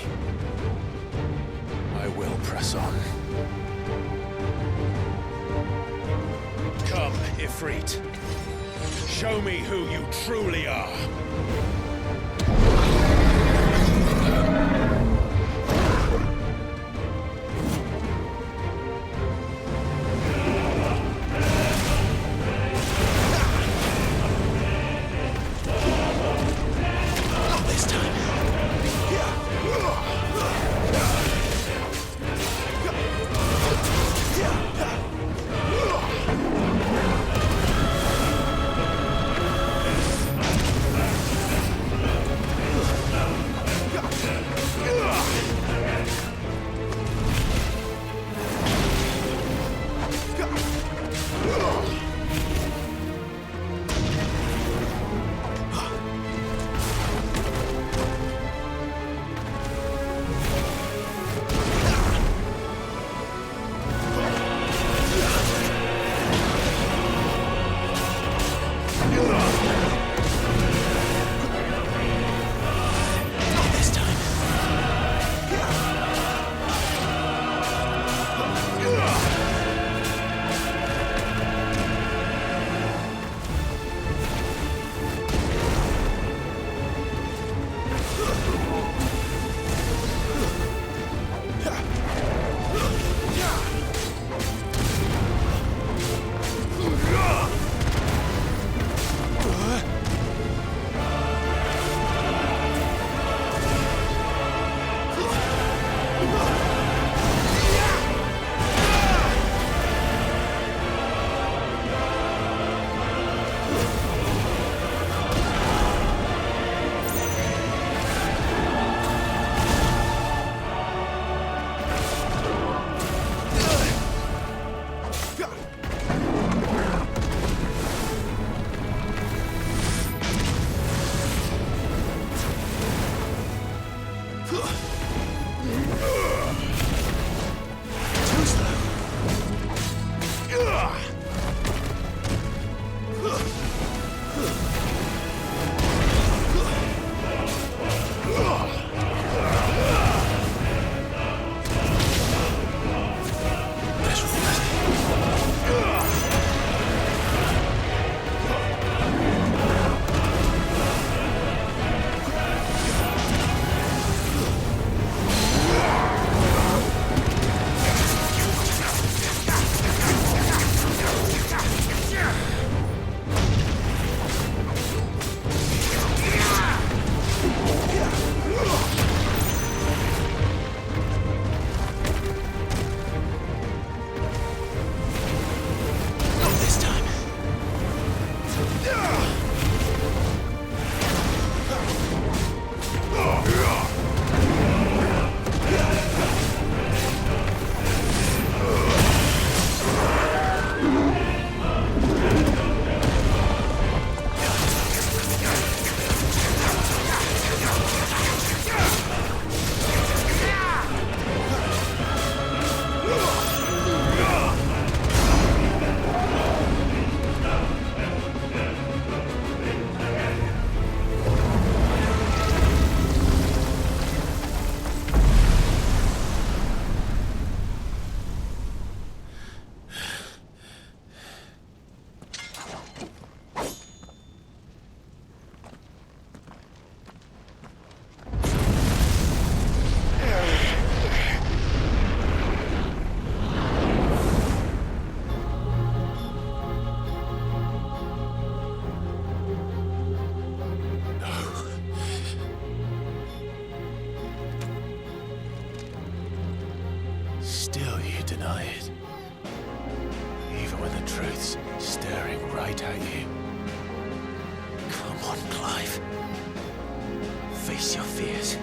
I will press on. Come, Ifrit. Show me who you truly are. deny it. Even when the truth's staring right at you. Come on, Clive. Face your fears.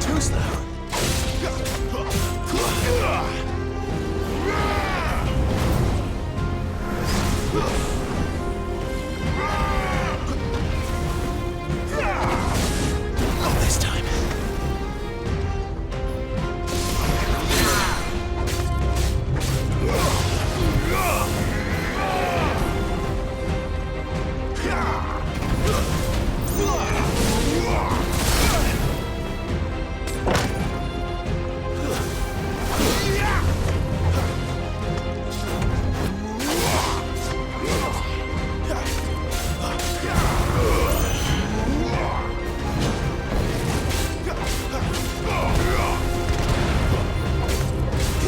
Too slow. Not this time.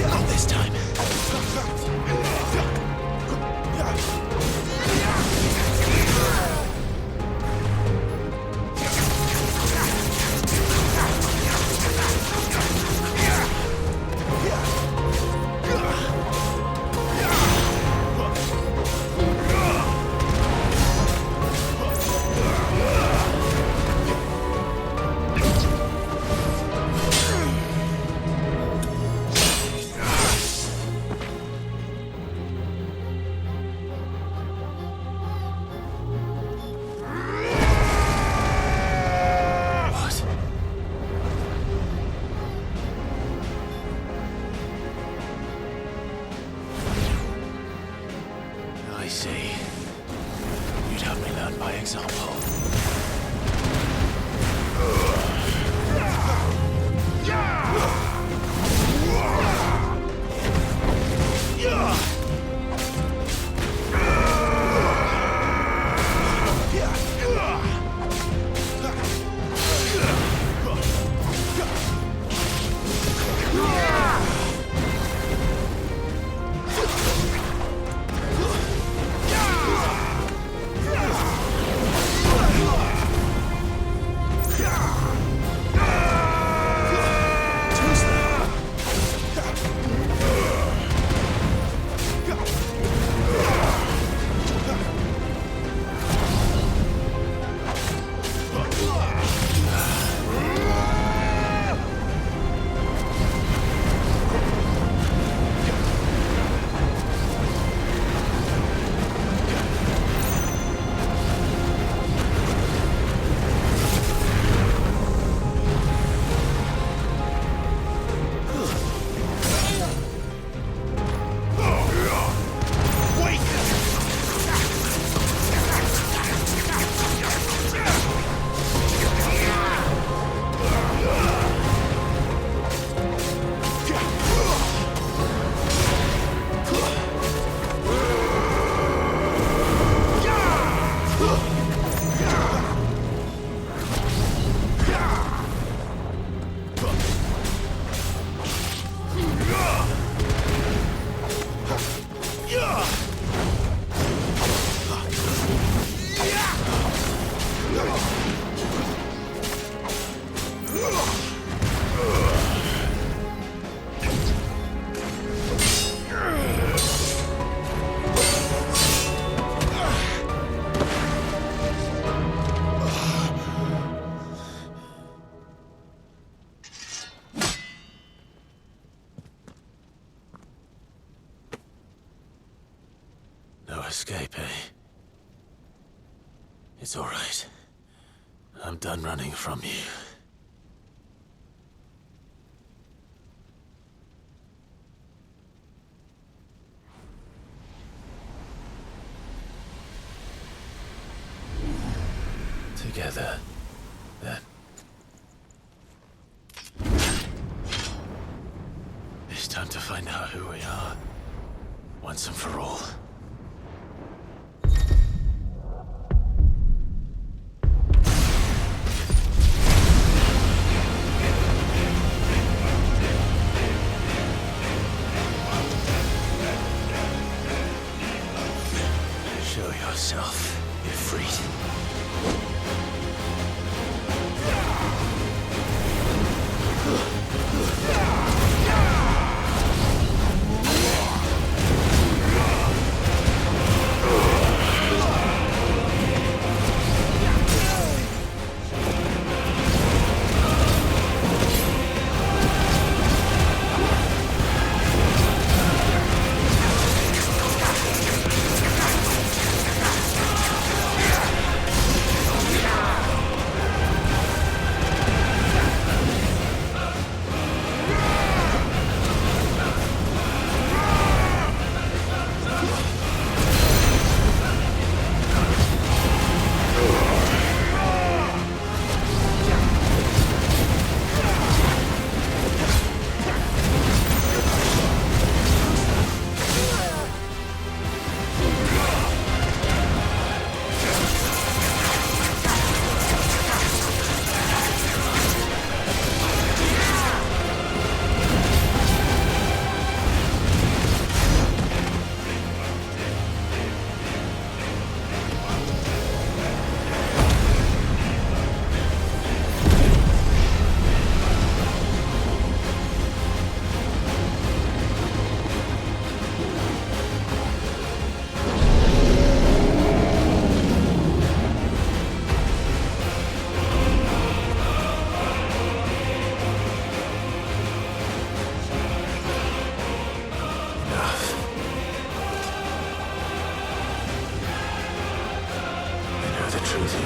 Not this time. I see. You'd have me learn by example. No escape, eh? It's all right. I'm done running from you. Together, then. It's time to find out who we are, once and for all.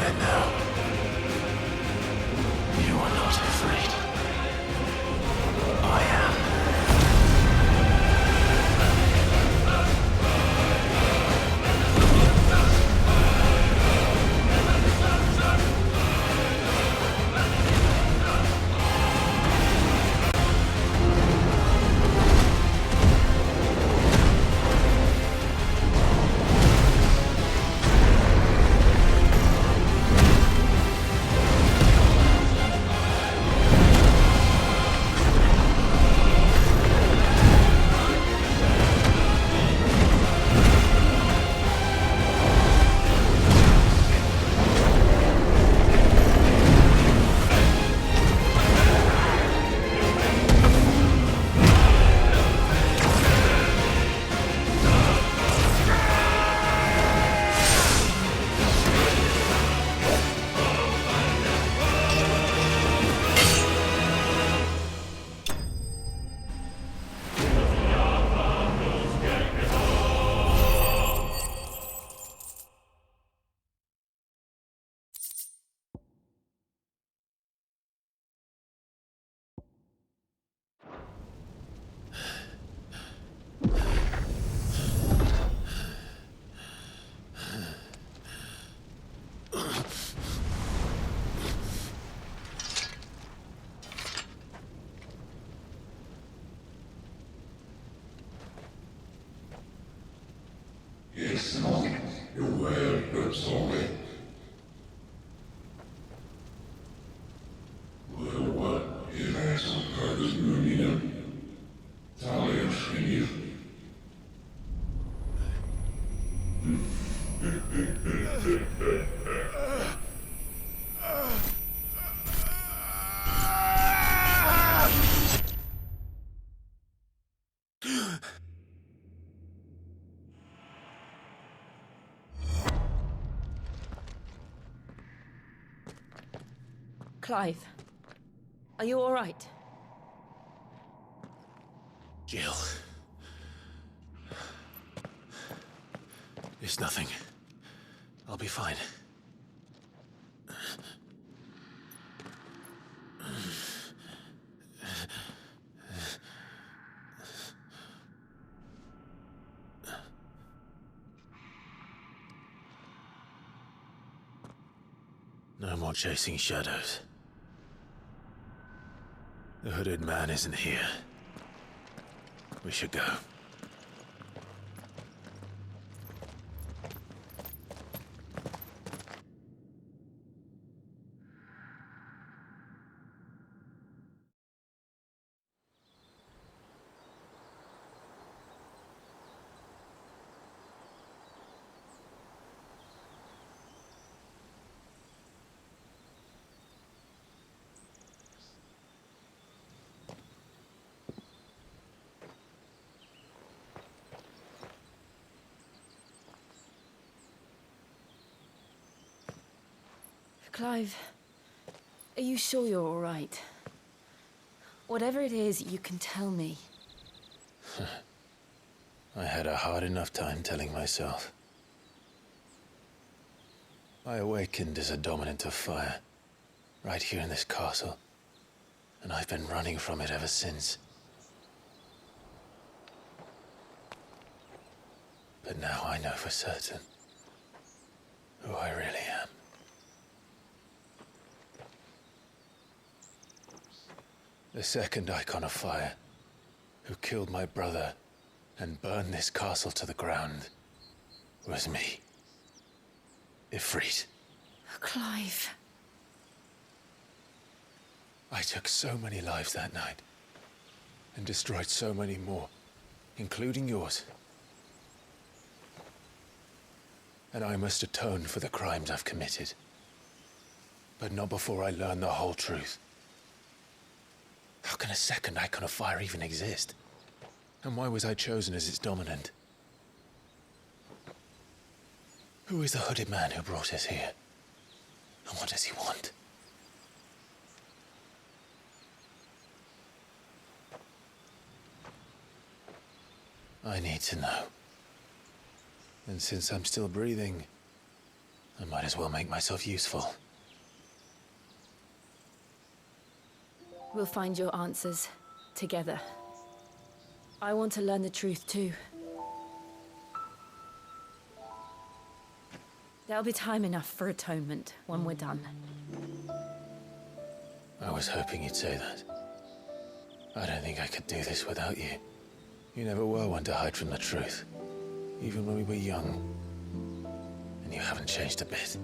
it now. You are not afraid. I am. Clive, are you all right? Jill. It's nothing. I'll be fine. No more chasing shadows. The hooded man isn't here. We should go. Clive, are you sure you're all right? Whatever it is, you can tell me. I had a hard enough time telling myself. I awakened as a dominant of fire, right here in this castle, and I've been running from it ever since. But now I know for certain who I really am. The second icon of fire, who killed my brother and burned this castle to the ground, was me. Ifrit. Clive. I took so many lives that night, and destroyed so many more, including yours. And I must atone for the crimes I've committed. But not before I learn the whole truth. How can a second icon of fire even exist? And why was I chosen as its dominant? Who is the hooded man who brought us here? And what does he want? I need to know. And since I'm still breathing, I might as well make myself useful. We'll find your answers together. I want to learn the truth too. There'll be time enough for atonement when we're done. I was hoping you'd say that. I don't think I could do this without you. You never were one to hide from the truth, even when we were young. And you haven't changed a bit.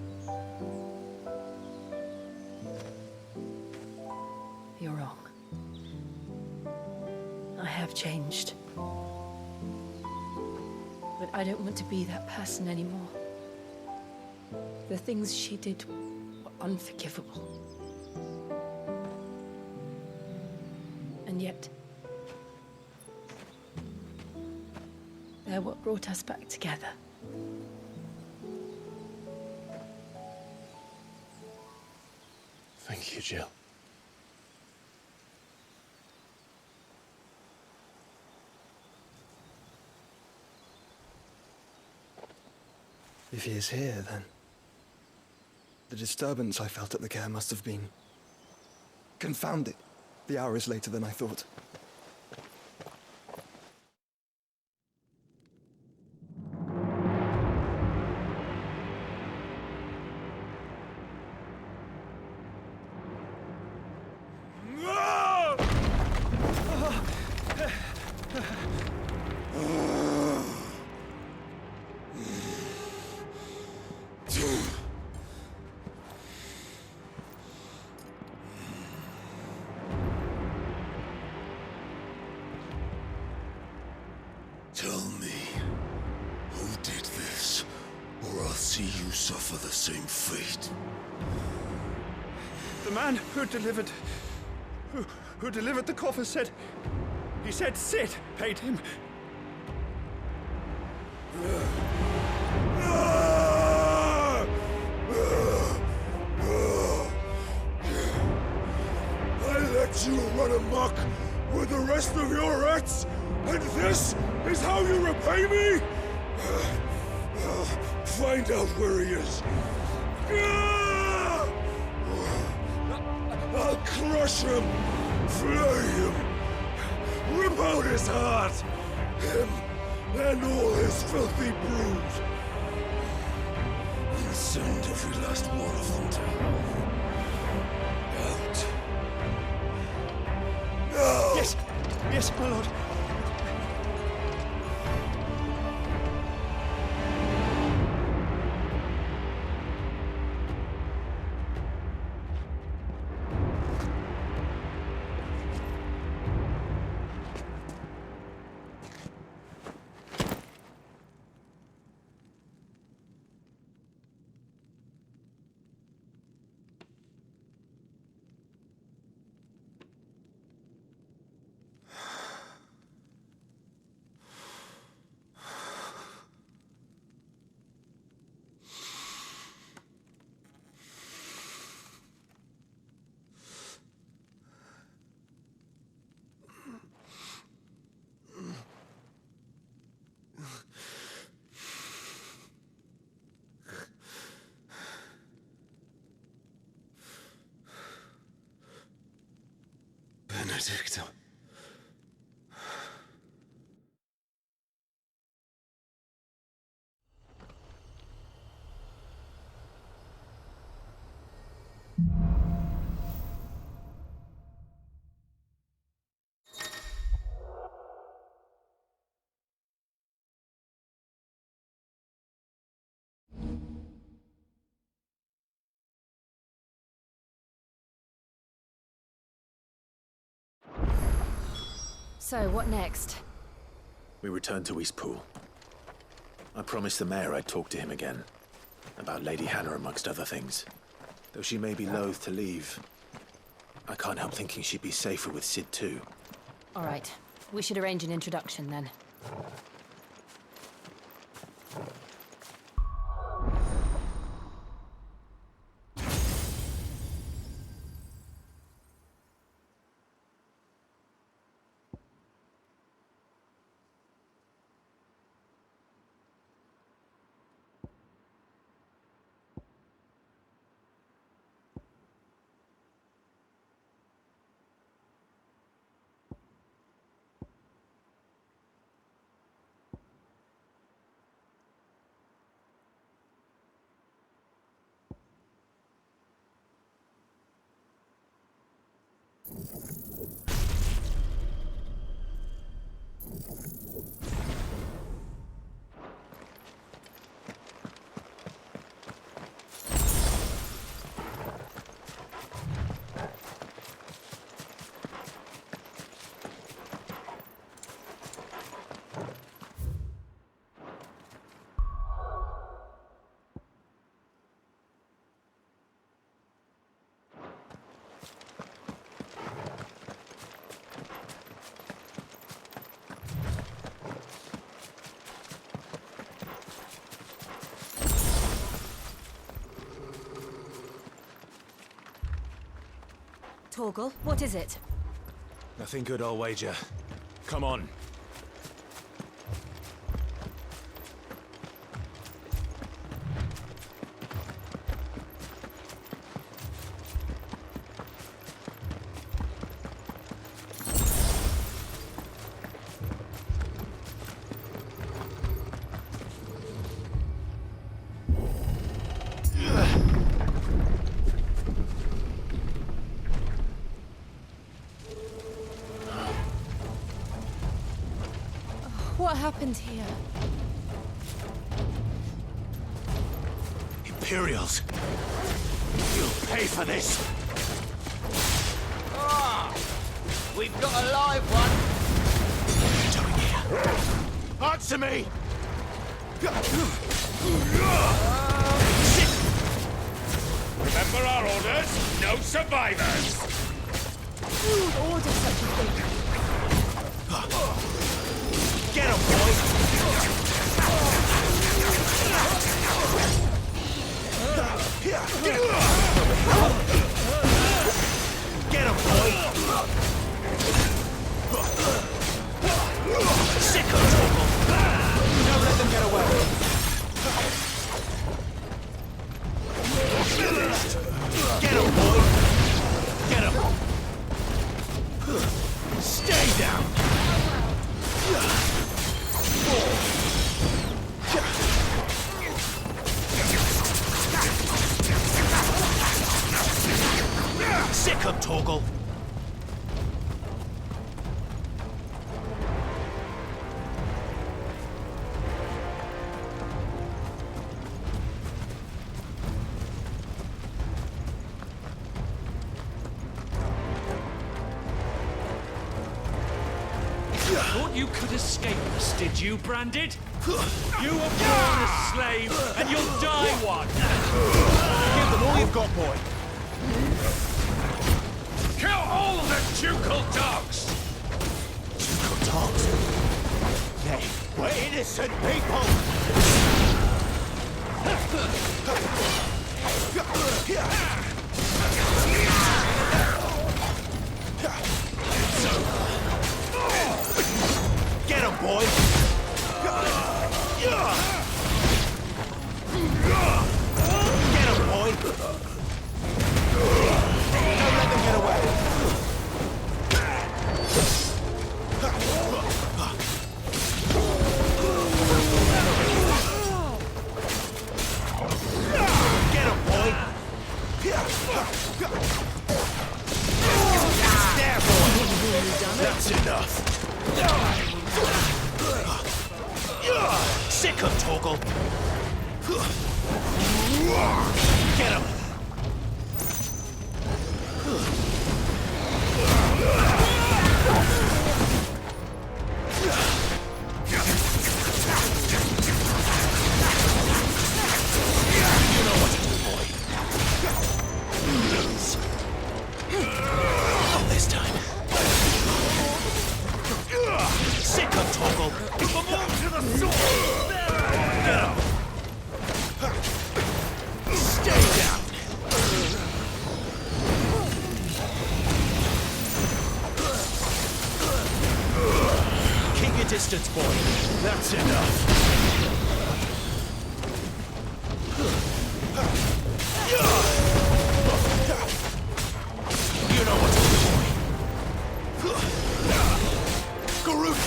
You're wrong. I have changed. But I don't want to be that person anymore. The things she did were unforgivable. And yet, they're what brought us back together. Thank you, Jill. If he is here, then the disturbance I felt at the care must have been confounded. The hour is later than I thought. Tell me, who did this, or I'll see you suffer the same fate. The man who delivered the coffer said... He said Sid paid him. I let you run amok with the rest of your rats, and this is how you repay me? Find out where he is. I'll crush him, flay him, rip out his heart, him and all his filthy brood, and send every last one of them to hell. Out. Now! Yes, yes, my lord. Benedicta. So, what next? We return to Eastpool. I promised the mayor I'd talk to him again. About Lady Hannah, amongst other things. Though she may be loath to leave, I can't help thinking she'd be safer with Sid too. All right. We should arrange an introduction then. Torgal, what is it? Nothing good, I'll wager. Come on. What happened here? Imperials! You'll pay for this! Ah! We've got a live one! What are you doing here? Answer me! Remember our orders? No survivors! Who ordered such a thing? Get him, boy! Get him, boy! Sick of trouble! Don't let them get away! Get him, boy! Get him! Stay down! Sick of Torgal! Thought you could escape us, did you, Branded? You were born a slave, and you'll die one! Give them all you've got, boy! Kill all the ducal dogs! Ducal dogs? Nay, we're innocent people! Get him, boy! Get him, boy! Don't let them get away! Get him, boy! There, boy! That's enough! Sick of Torgal! Get him! You know what to do, boy. Lose. Not this time. Sick of Torgal! Come on to the sword! Get him! Stay down! Keep your distance, boy. That's enough. You know what to do, boy. Garut!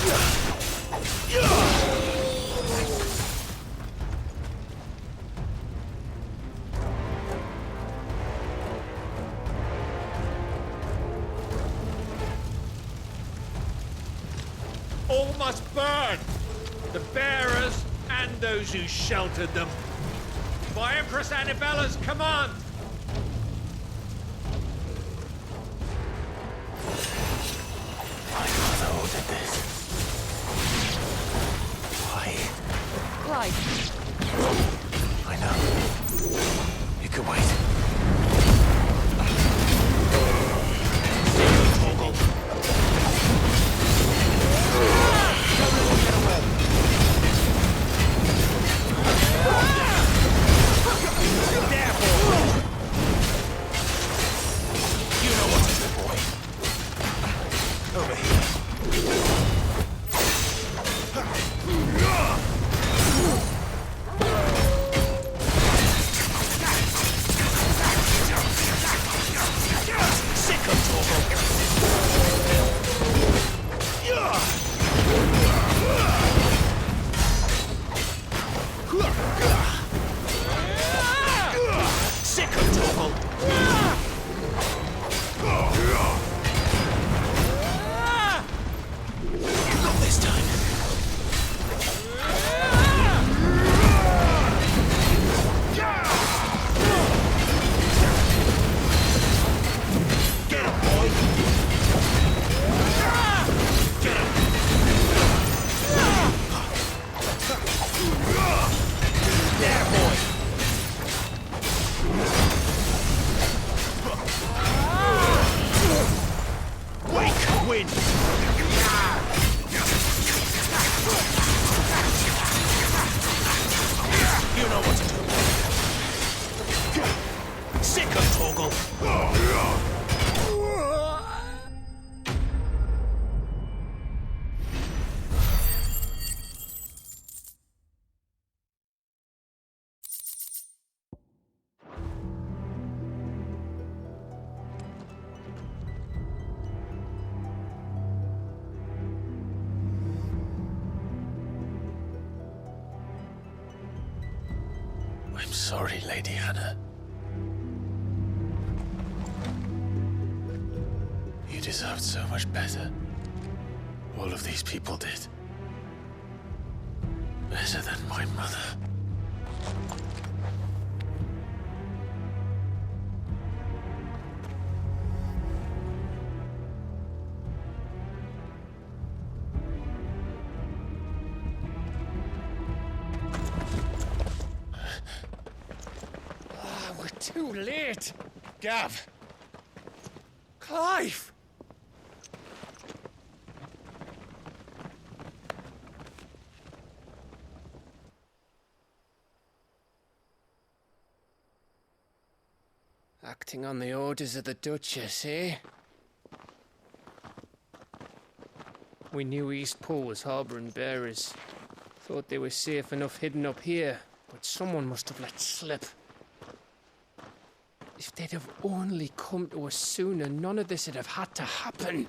All must burn! The bearers and those who sheltered them. By Empress Annabella's command! My father ordered this. Why? Clive. I know. You could wait. There, boy! I'm sorry, Lady Hannah. You deserved so much better. All of these people did. Better than my mother. We're too late. Gav. Clive! Acting on the orders of the Duchess, eh? We knew East Pool was harbouring bearers. Thought they were safe enough hidden up here, but someone must have let slip. If they'd have only come to us sooner, none of this would have had to happen.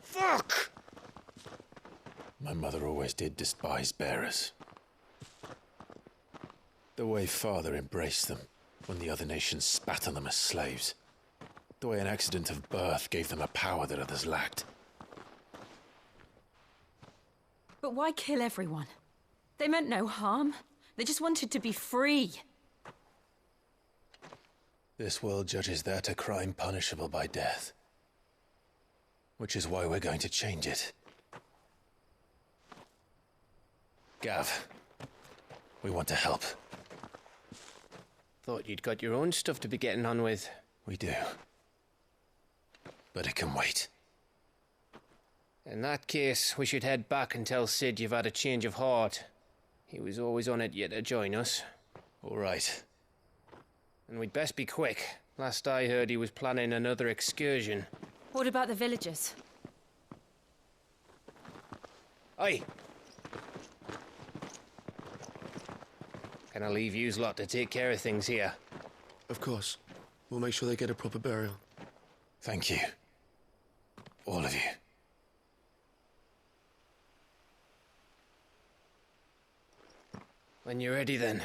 Fuck! My mother always did despise bearers. The way Father embraced them when the other nations spat on them as slaves. The way an accident of birth gave them a power that others lacked. But why kill everyone? They meant no harm. They just wanted to be free. This world judges that a crime punishable by death. Which is why we're going to change it. Gav, we want to help. Thought you'd got your own stuff to be getting on with. We do. But it can wait. In that case, we should head back and tell Sid you've had a change of heart. He was always on it yet to join us. All right. And we'd best be quick. Last I heard, he was planning another excursion. What about the villagers? Aye. Can I leave yous lot to take care of things here? Of course. We'll make sure they get a proper burial. Thank you. All of you. When you're ready, then.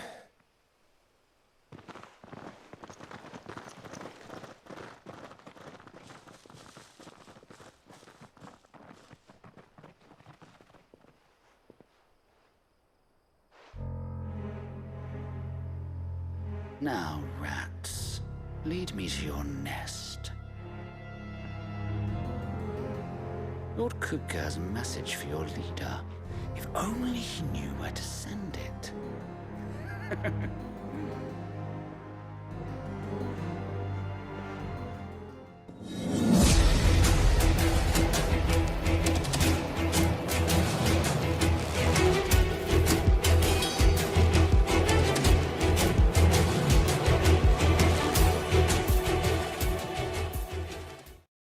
Now, rats, lead me to your nest. Lord Kupka has a message for your leader. If only he knew where to send it.